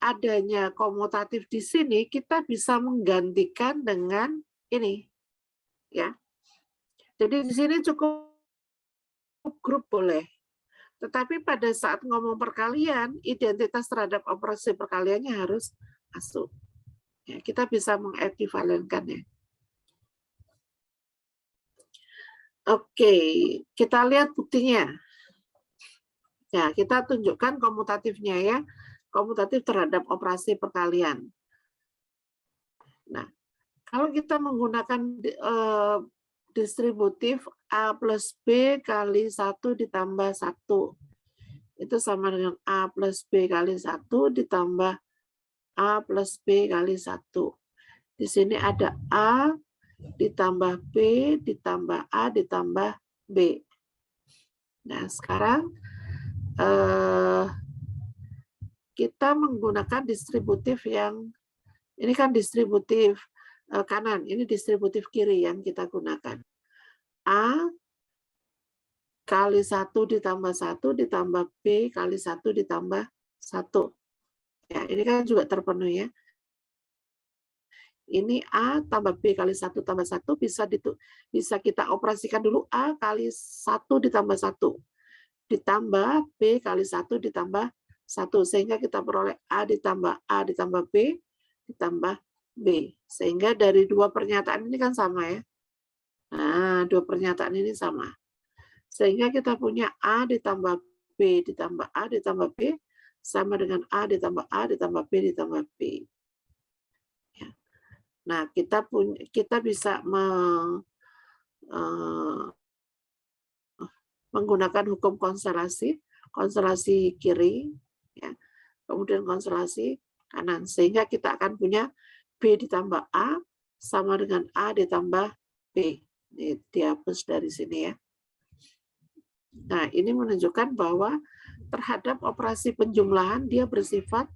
adanya komutatif di sini kita bisa menggantikan dengan ini, ya. Jadi di sini cukup grup boleh, tetapi pada saat ngomong perkalian, identitas terhadap operasi perkaliannya harus masuk. Ya, kita bisa mengekuivalenkannya. Oke, kita lihat buktinya. Ya, kita tunjukkan komutatifnya ya. Komutatif terhadap operasi perkalian. Nah, kalau kita menggunakan distributif A plus B kali 1 ditambah 1. Itu sama dengan A plus B kali 1 ditambah A plus B kali 1. Di sini ada A ditambah B ditambah A ditambah B. Nah, sekarang kita menggunakan distributif yang ini kan distributif kanan, ini distributif kiri yang kita gunakan. A kali 1 ditambah 1 ditambah B kali 1 ditambah 1. Ya, ini kan juga terpenuhi ya. Ini A tambah B kali 1 tambah 1 bisa kita operasikan dulu A kali 1 ditambah 1 ditambah B kali 1 ditambah 1 sehingga kita peroleh A ditambah B ditambah B. Sehingga dari dua pernyataan ini kan sama ya. Nah, dua pernyataan ini sama. Sehingga kita punya A ditambah B ditambah A ditambah B sama dengan A ditambah B ditambah B. Nah, kita bisa menggunakan hukum konstelasi kiri, ya, kemudian konstelasi kanan, sehingga kita akan punya B ditambah A sama dengan A ditambah B. Ini dihapus dari sini ya. Nah, ini menunjukkan bahwa terhadap operasi penjumlahan dia bersifat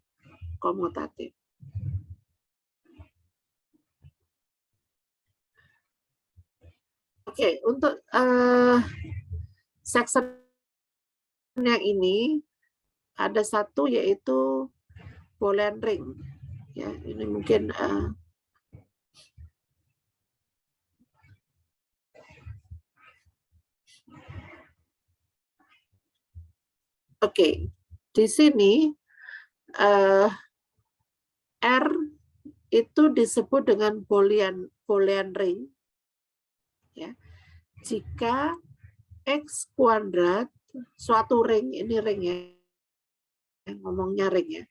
komutatif. Oke, untuk section yang ini ada satu yaitu Boolean ring. Ya, ini mungkin oke, di sini R itu disebut dengan Boolean ring. Ya. Jika X kuadrat suatu ring, ini ring ya, ngomongnya ring ya.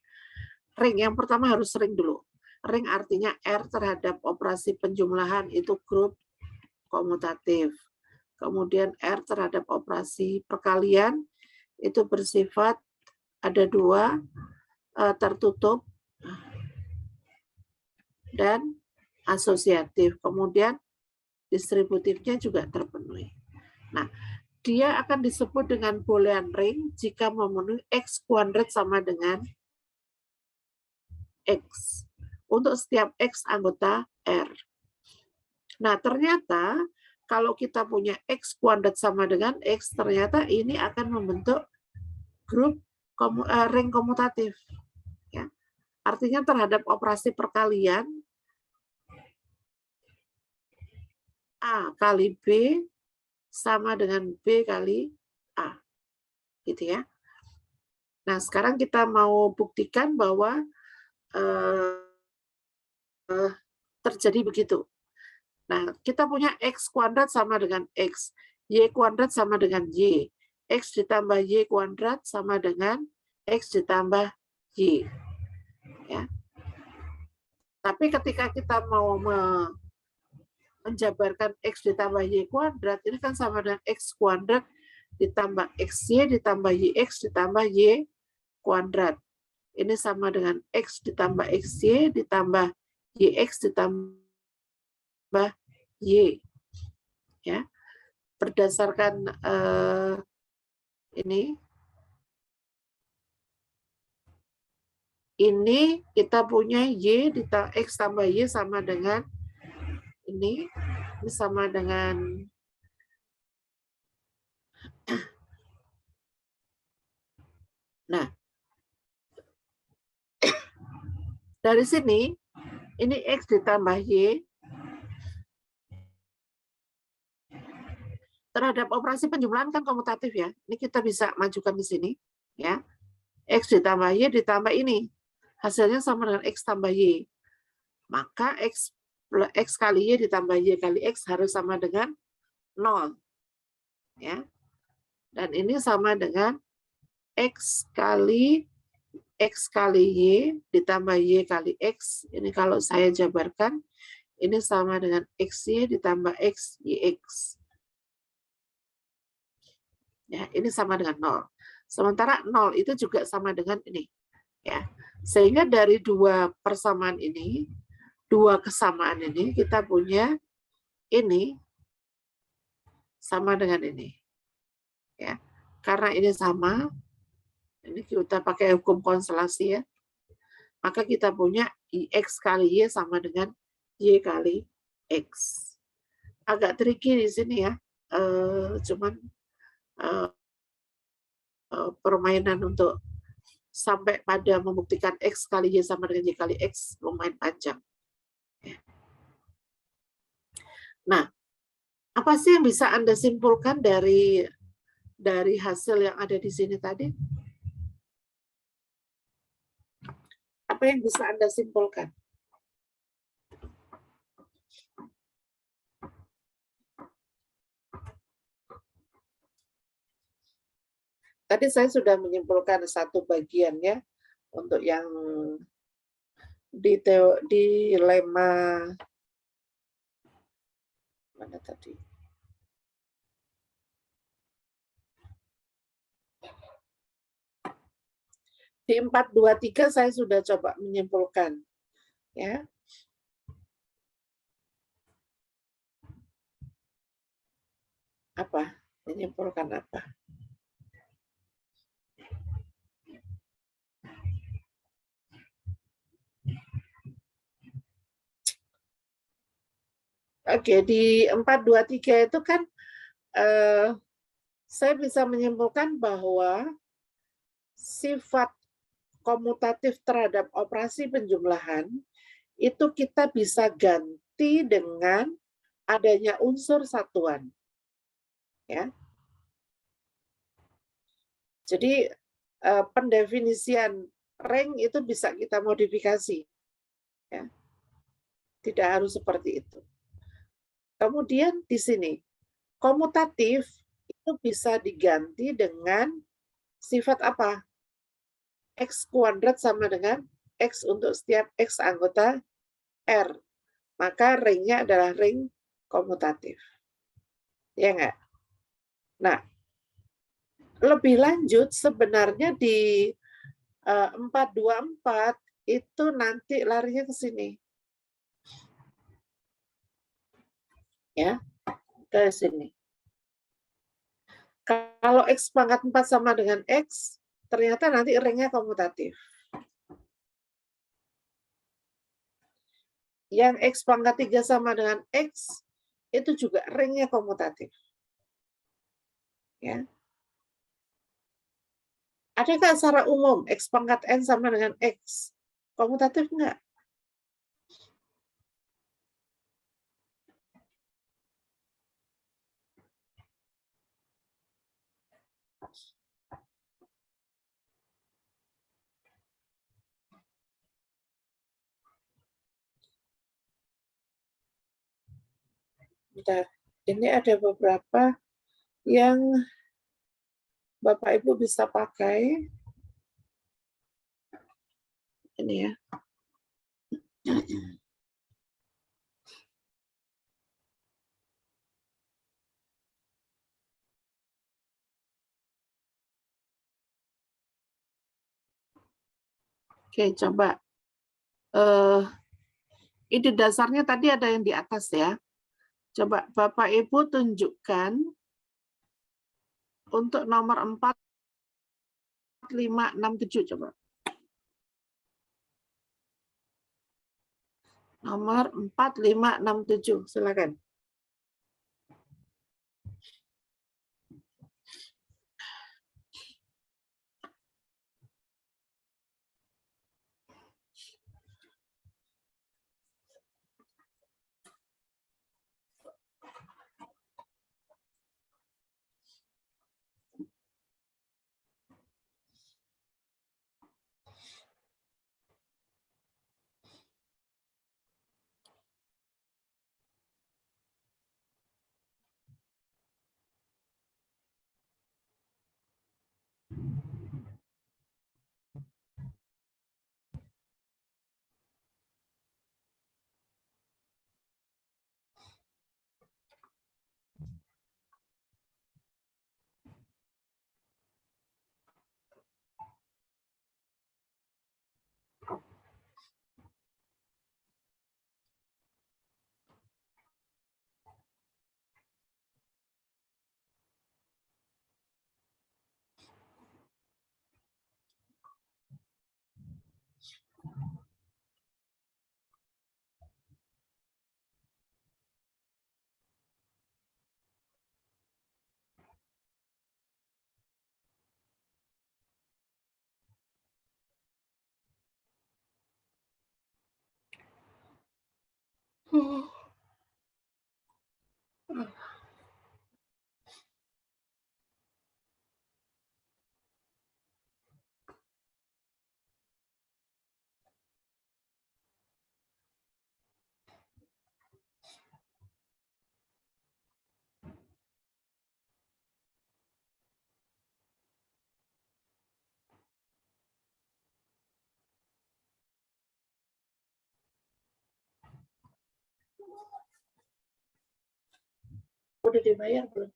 Ring yang pertama harus ring dulu. Ring artinya R terhadap operasi penjumlahan itu grup komutatif. Kemudian R terhadap operasi perkalian itu bersifat ada dua, tertutup dan asosiatif. Kemudian distributifnya juga terpenuhi. Nah, dia akan disebut dengan Boolean ring jika memenuhi X kuadrat sama dengan X untuk setiap X anggota R. Nah, ternyata kalau kita punya X kuadrat sama dengan X, ternyata ini akan membentuk grup ring komutatif. Ya. Artinya terhadap operasi perkalian, A kali B sama dengan B kali A. Gitu ya. Nah, sekarang kita mau buktikan bahwa terjadi begitu. Nah, kita punya X kuadrat sama dengan X. Y kuadrat sama dengan Y. X ditambah Y kuadrat sama dengan X ditambah Y. Ya. Tapi ketika kita mau menjabarkan X ditambah Y kuadrat, ini kan sama dengan X kuadrat ditambah XY ditambah YX ditambah Y kuadrat. Ini sama dengan X ditambah XY ditambah YX ditambah Y. Ya. Berdasarkan ini kita punya Y X tambah Y sama dengan ini sama dengan nah dari sini ini X ditambah Y terhadap operasi penjumlahan kan komutatif ya. Ini kita bisa majukan di sini ya. X ditambah Y ditambah ini hasilnya sama dengan X tambah Y. Maka X kali Y ditambah Y kali X harus sama dengan 0. Ya. Dan ini sama dengan X kali Y ditambah Y kali X. Ini kalau saya jabarkan, ini sama dengan XY ditambah XYX. Ya, ini sama dengan 0. Sementara 0 itu juga sama dengan ini. Ya. Sehingga dari dua persamaan ini, dua kesamaan ini, kita punya ini sama dengan ini. Ya. Karena ini sama, ini kita pakai hukum konstelasi ya, maka kita punya X kali Y sama dengan Y kali X. Agak tricky di sini ya, cuman permainan untuk sampai pada membuktikan X kali Y sama dengan Y kali X lumayan panjang. Nah, apa sih yang bisa Anda simpulkan dari hasil yang ada di sini tadi? Apa yang bisa Anda simpulkan? Tadi saya sudah menyimpulkan satu bagian ya, untuk yang di lemma mana tadi? Di 423 saya sudah coba menyimpulkan ya. Apa? Menyimpulkan apa? Oke, di 423 itu kan saya bisa menyimpulkan bahwa sifat komutatif terhadap operasi penjumlahan itu kita bisa ganti dengan adanya unsur satuan. Ya. Jadi pendefinisian rank itu bisa kita modifikasi. Ya. Tidak harus seperti itu. Kemudian di sini, komutatif itu bisa diganti dengan sifat apa? X kuadrat sama dengan X untuk setiap X anggota R. Maka ringnya adalah ring komutatif. Ya enggak? Nah, lebih lanjut sebenarnya di 424 itu nanti larinya ke sini. Ya, ke sini. Kalau X pangkat 4 sama dengan X, ternyata nanti ringnya komutatif. Yang X pangkat 3 sama dengan X, itu juga ringnya komutatif. Ya. Adakah secara umum X pangkat N sama dengan X? Komutatif enggak? Bentar. Ini ada beberapa yang Bapak Ibu bisa pakai. Ini ya. Oke, coba. Ini dasarnya tadi ada yang di atas ya. Coba Bapak Ibu tunjukkan untuk nomor 4, 5, 6, 7 coba. Nomor 4, 5, 6, 7. Silakan. Udah dibayar belum?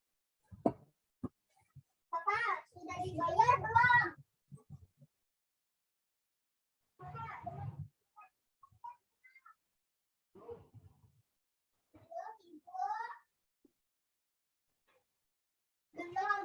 Bapak, sudah dibayar belum? Belum.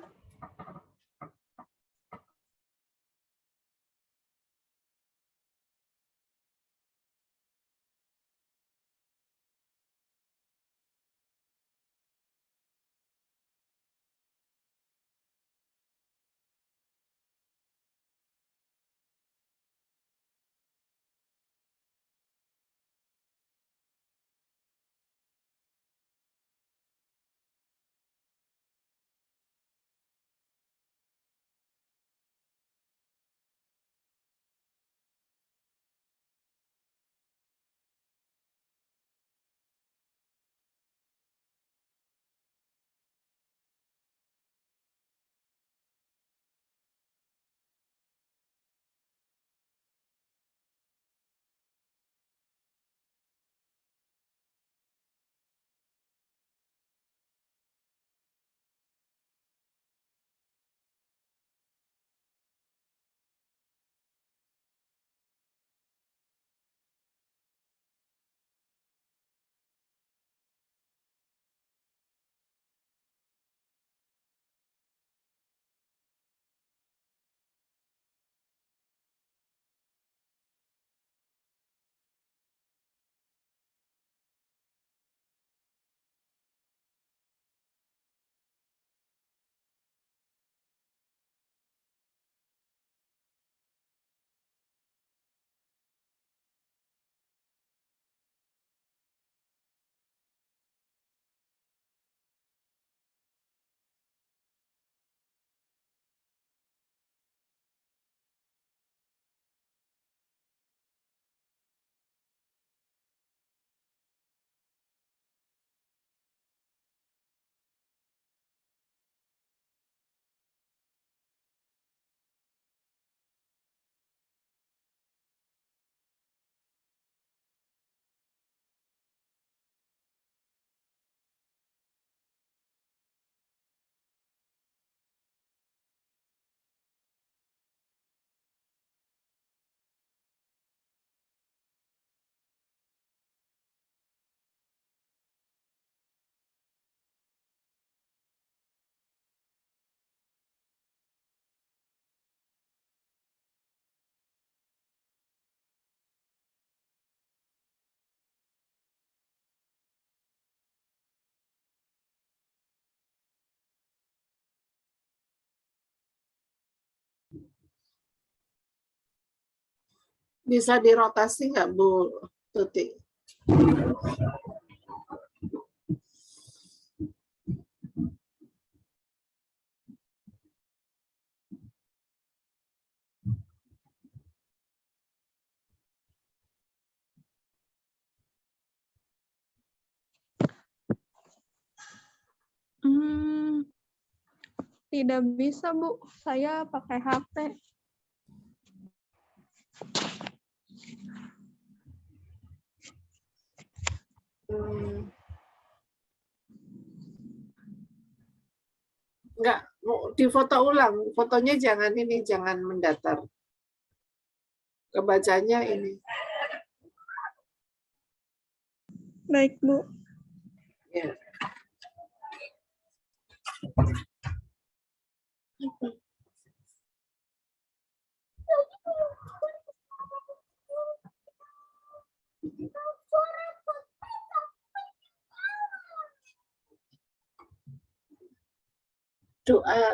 Bisa dirotasi nggak Bu Tuti? Tidak bisa, Bu. Saya pakai HP. Enggak, difoto ulang. Fotonya jangan ini, jangan mendatar. Kebacanya ini. Baik, Bu. Ya.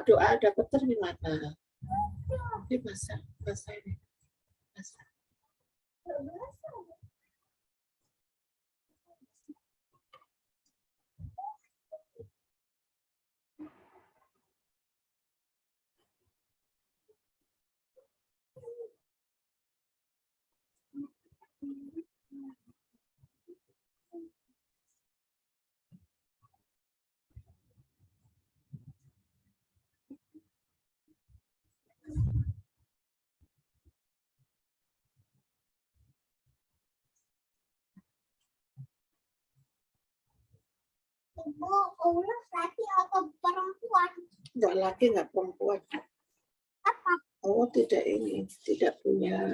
Doa dapat dari mana? Di masa ini. Masa. Ulas laki atau perempuan? Enggak laki, enggak perempuan. Apa? Oh, tidak ini, tidak punya.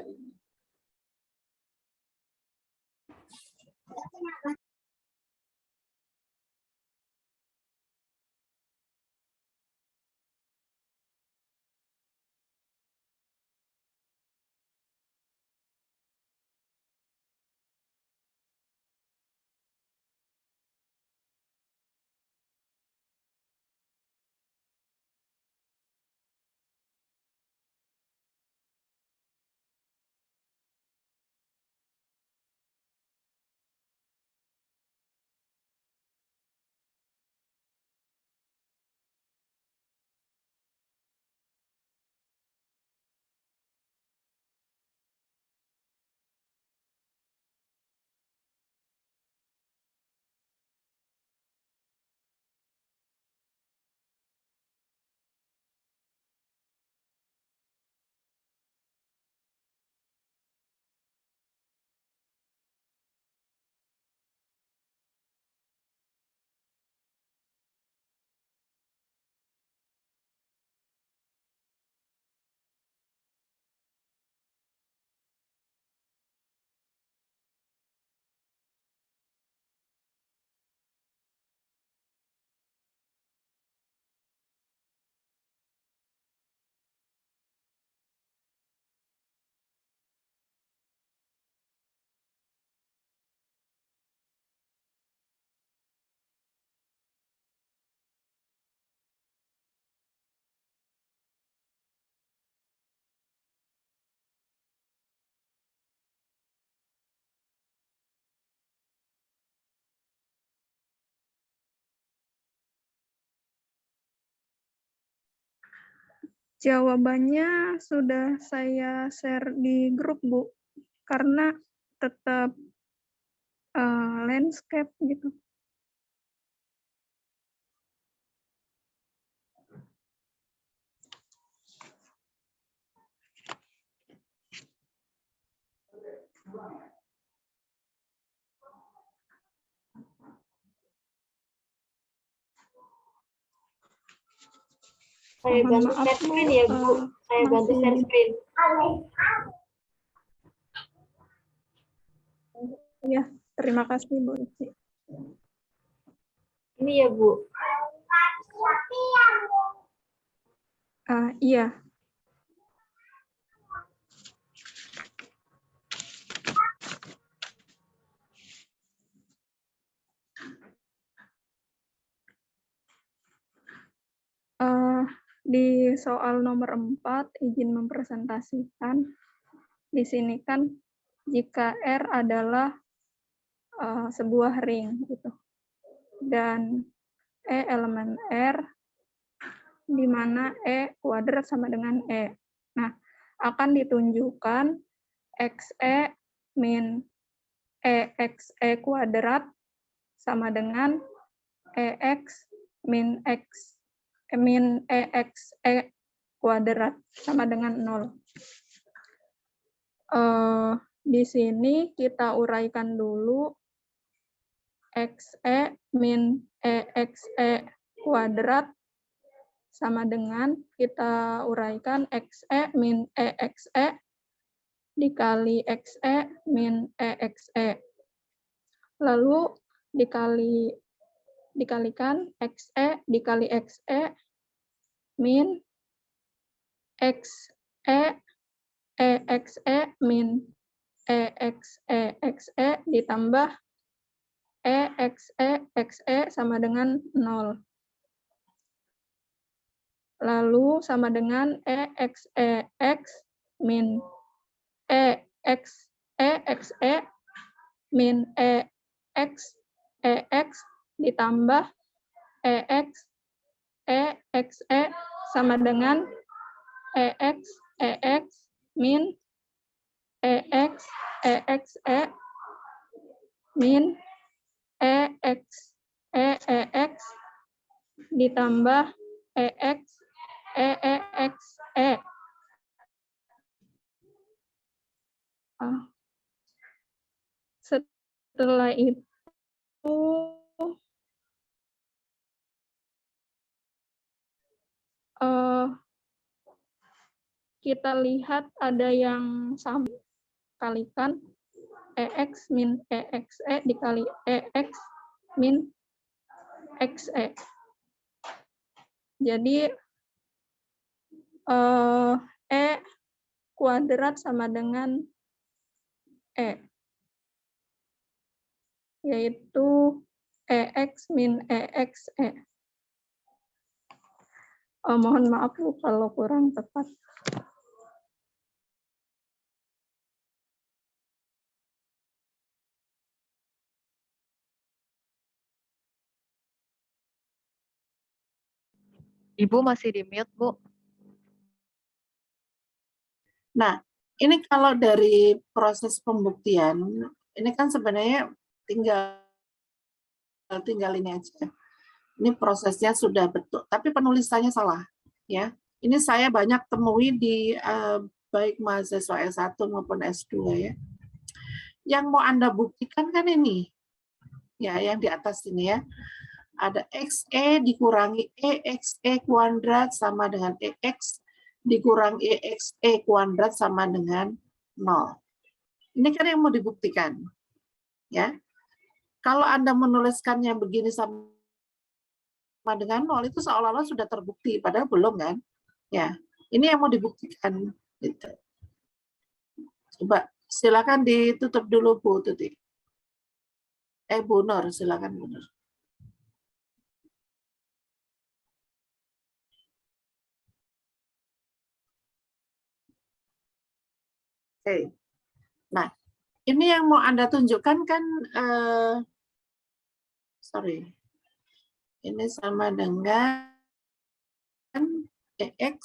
Jawabannya sudah saya share di grup, Bu. Karena tetap landscape gitu. Saya Mohon bantu maaf, share Bu, screen ya, Bu. Saya bantu share masih- screen. Ya, terima kasih, Bu Ici. Ini ya, Bu. Iya. Di soal nomor 4, izin mempresentasikan, di sini kan jika R adalah sebuah ring gitu. Dan E elemen R di mana E kuadrat sama dengan E. Nah, akan ditunjukkan XE min EXE kuadrat sama dengan EX min EXE kuadrat sama dengan 0. Di sini kita uraikan dulu XE min EXE kuadrat sama dengan kita uraikan XE min EXE dikali XE min EXE. Lalu dikalikan XE dikali XE min XE EXE min EXE XE ditambah EXE XE sama dengan 0. Lalu sama dengan EXE X min EXE XE min EXE X ditambah EXE sama dengan EX min EXE min EX ditambah EXE. Setelah itu kita lihat ada yang sama, kalikan EX min EXE dikali EX min XE. Jadi E kuadrat sama dengan E, yaitu EX min EXE. Mohon maaf Bu kalau kurang tepat. Ibu masih di mute, Bu. Nah, ini kalau dari proses pembuktian, ini kan sebenarnya tinggal ini aja. Ini prosesnya sudah betul, tapi penulisannya salah, ya. Ini saya banyak temui di baik mahasiswa S1 maupun S2 ya. Yang mau Anda buktikan kan ini, ya, yang di atas ini ya. Ada XE dikurangi EXE kuadrat sama dengan EX dikurangi EXE kuadrat sama dengan 0. Ini kan yang mau dibuktikan. Ya. Kalau Anda menuliskannya begini sama dengan 0, itu seolah-olah sudah terbukti, padahal belum kan. Ya, ini yang mau dibuktikan. Gitu. Coba, silakan ditutup dulu Bu Tuti. Bu Nur, silakan Bu Nur. Oke. Nah, ini yang mau Anda tunjukkan kan, sorry, ini sama dengan EX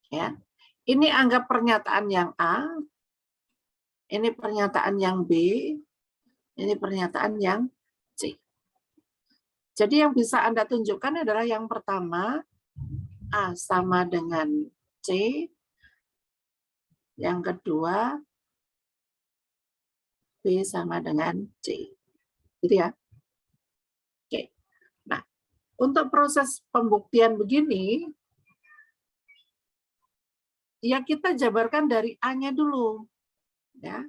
ya. Ini anggap pernyataan yang A, ini pernyataan yang B, ini pernyataan yang C. Jadi yang bisa Anda tunjukkan adalah yang pertama, A sama dengan C, yang kedua, B sama dengan C. Gitu ya. Oke. Nah, untuk proses pembuktian begini, ya kita jabarkan dari A-nya dulu. Ya.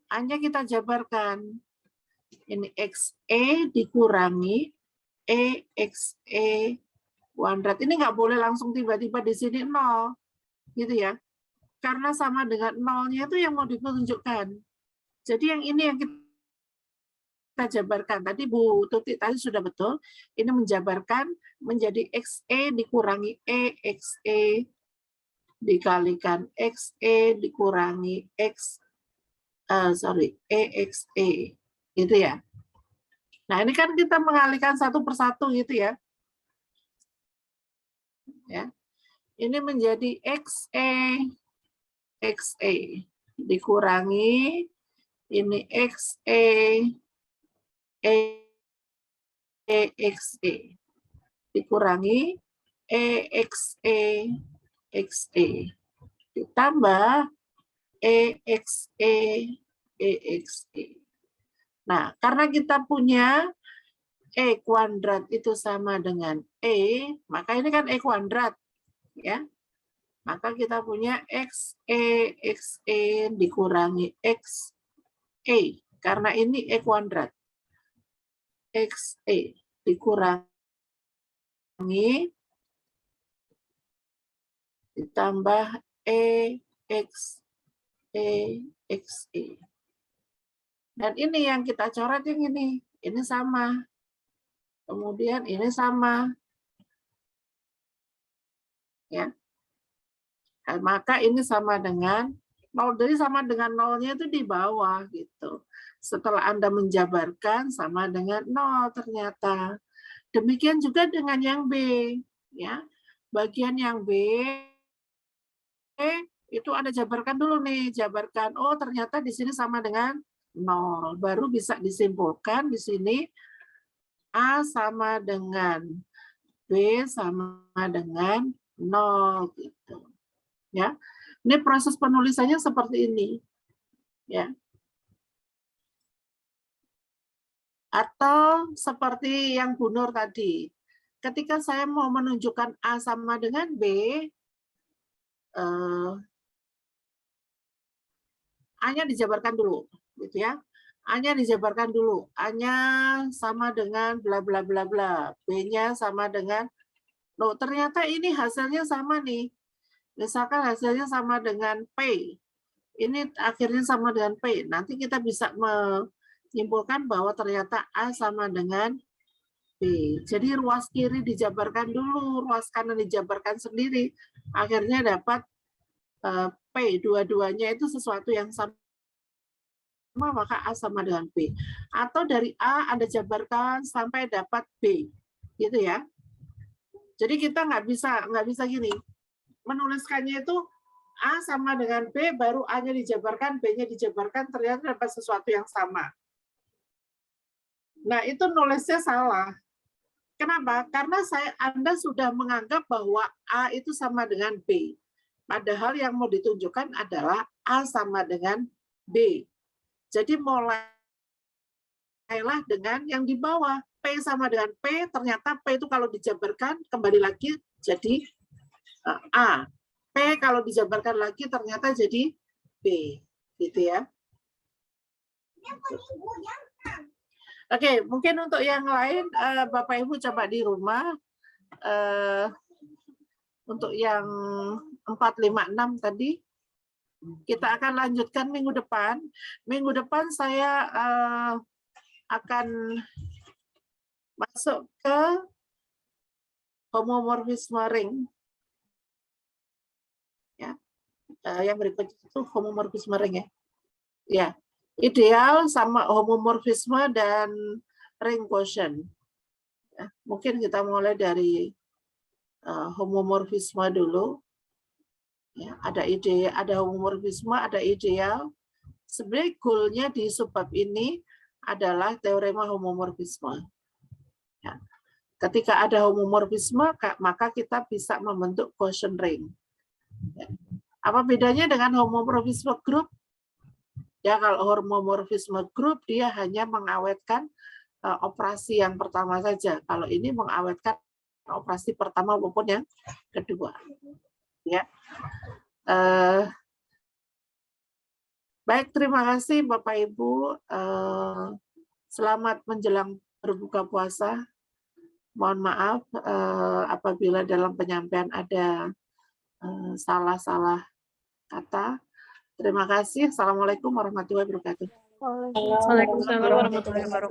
A-nya kita jabarkan. Ini XE dikurangi EXE kuadrat. Ini nggak boleh langsung tiba-tiba di sini 0. Gitu ya. Karena sama dengan 0-nya itu yang mau ditunjukkan. Jadi yang ini yang kita kita jabarkan. Tadi Bu Tuti tadi sudah betul. Ini menjabarkan menjadi XE dikurangi EXE dikalikan XE dikurangi EXE. Gitu ya. Nah, ini kan kita mengalihkan satu persatu gitu ya. Ya. Ini menjadi XE dikurangi ini EXE dikurangi EXE ditambah EXE. Nah, karena kita punya E kuadrat itu sama dengan E, maka ini kan E kuadrat, ya. Maka kita punya XE dikurangi XE, karena ini E kuadrat. XE dikurangi ditambah EXE. Dan ini yang kita coret yang ini sama. Kemudian ini sama. Ya. Nah, maka ini sama dengan 0, jadi sama dengan 0-nya itu di bawah gitu. Setelah Anda menjabarkan sama dengan 0 ternyata. Demikian juga dengan yang B, ya. Bagian yang B itu Anda jabarkan dulu nih, jabarkan oh ternyata di sini sama dengan 0. Baru bisa disimpulkan di sini A sama dengan B sama dengan 0 gitu. Ya. Ini proses penulisannya seperti ini. Ya. Atau seperti yang Bu Nur tadi. Ketika saya mau menunjukkan A sama dengan B, A-nya dijabarkan dulu, gitu ya. A-nya dijabarkan dulu. A-nya sama dengan bla bla bla bla. B-nya sama dengan loh, ternyata ini hasilnya sama nih. Misalkan hasilnya sama dengan P. Ini akhirnya sama dengan P. Nanti kita bisa menyimpulkan bahwa ternyata A sama dengan B. Jadi ruas kiri dijabarkan dulu, ruas kanan dijabarkan sendiri. Akhirnya dapat P. Dua-duanya itu sesuatu yang sama, maka A sama dengan B. Atau dari A Anda jabarkan sampai dapat B. Gitu ya. Jadi kita nggak bisa gini. Menuliskannya itu A sama dengan B, baru A-nya dijabarkan, B-nya dijabarkan, ternyata dapat sesuatu yang sama. Nah, itu nulisnya salah. Kenapa? Karena Anda sudah menganggap bahwa A itu sama dengan B. Padahal yang mau ditunjukkan adalah A sama dengan B. Jadi mulailah dengan yang di bawah. P sama dengan P, ternyata P itu kalau dijabarkan, kembali lagi jadi A. P kalau dijabarkan lagi ternyata jadi B. Gitu ya. Oke, mungkin untuk yang lain, Bapak Ibu coba di rumah. Untuk yang 4, 5, 6 tadi, kita akan lanjutkan minggu depan. Minggu depan saya akan masuk ke homomorfisme ring. Ya. Yang berikutnya itu homomorfisme ring ya. Ya. Ideal sama homomorfisme dan ring quotient. Ya, mungkin kita mulai dari homomorfisme dulu. Ya, ada ide, ada homomorfisme, ada ideal. Sebenarnya goalnya di subbab ini adalah teorema homomorfisme. Ya. Ketika ada homomorfisme, maka kita bisa membentuk quotient ring. Ya. Apa bedanya dengan homomorfisme grup? Ya, kalau homomorfisme grup dia hanya mengawetkan operasi yang pertama saja. Kalau ini mengawetkan operasi pertama maupun yang kedua. Ya. Baik, terima kasih Bapak Ibu. Selamat menjelang berbuka puasa. Mohon maaf apabila dalam penyampaian ada salah-salah kata. Terima kasih. Assalamualaikum warahmatullahi wabarakatuh. Waalaikumsalam warahmatullahi wabarakatuh.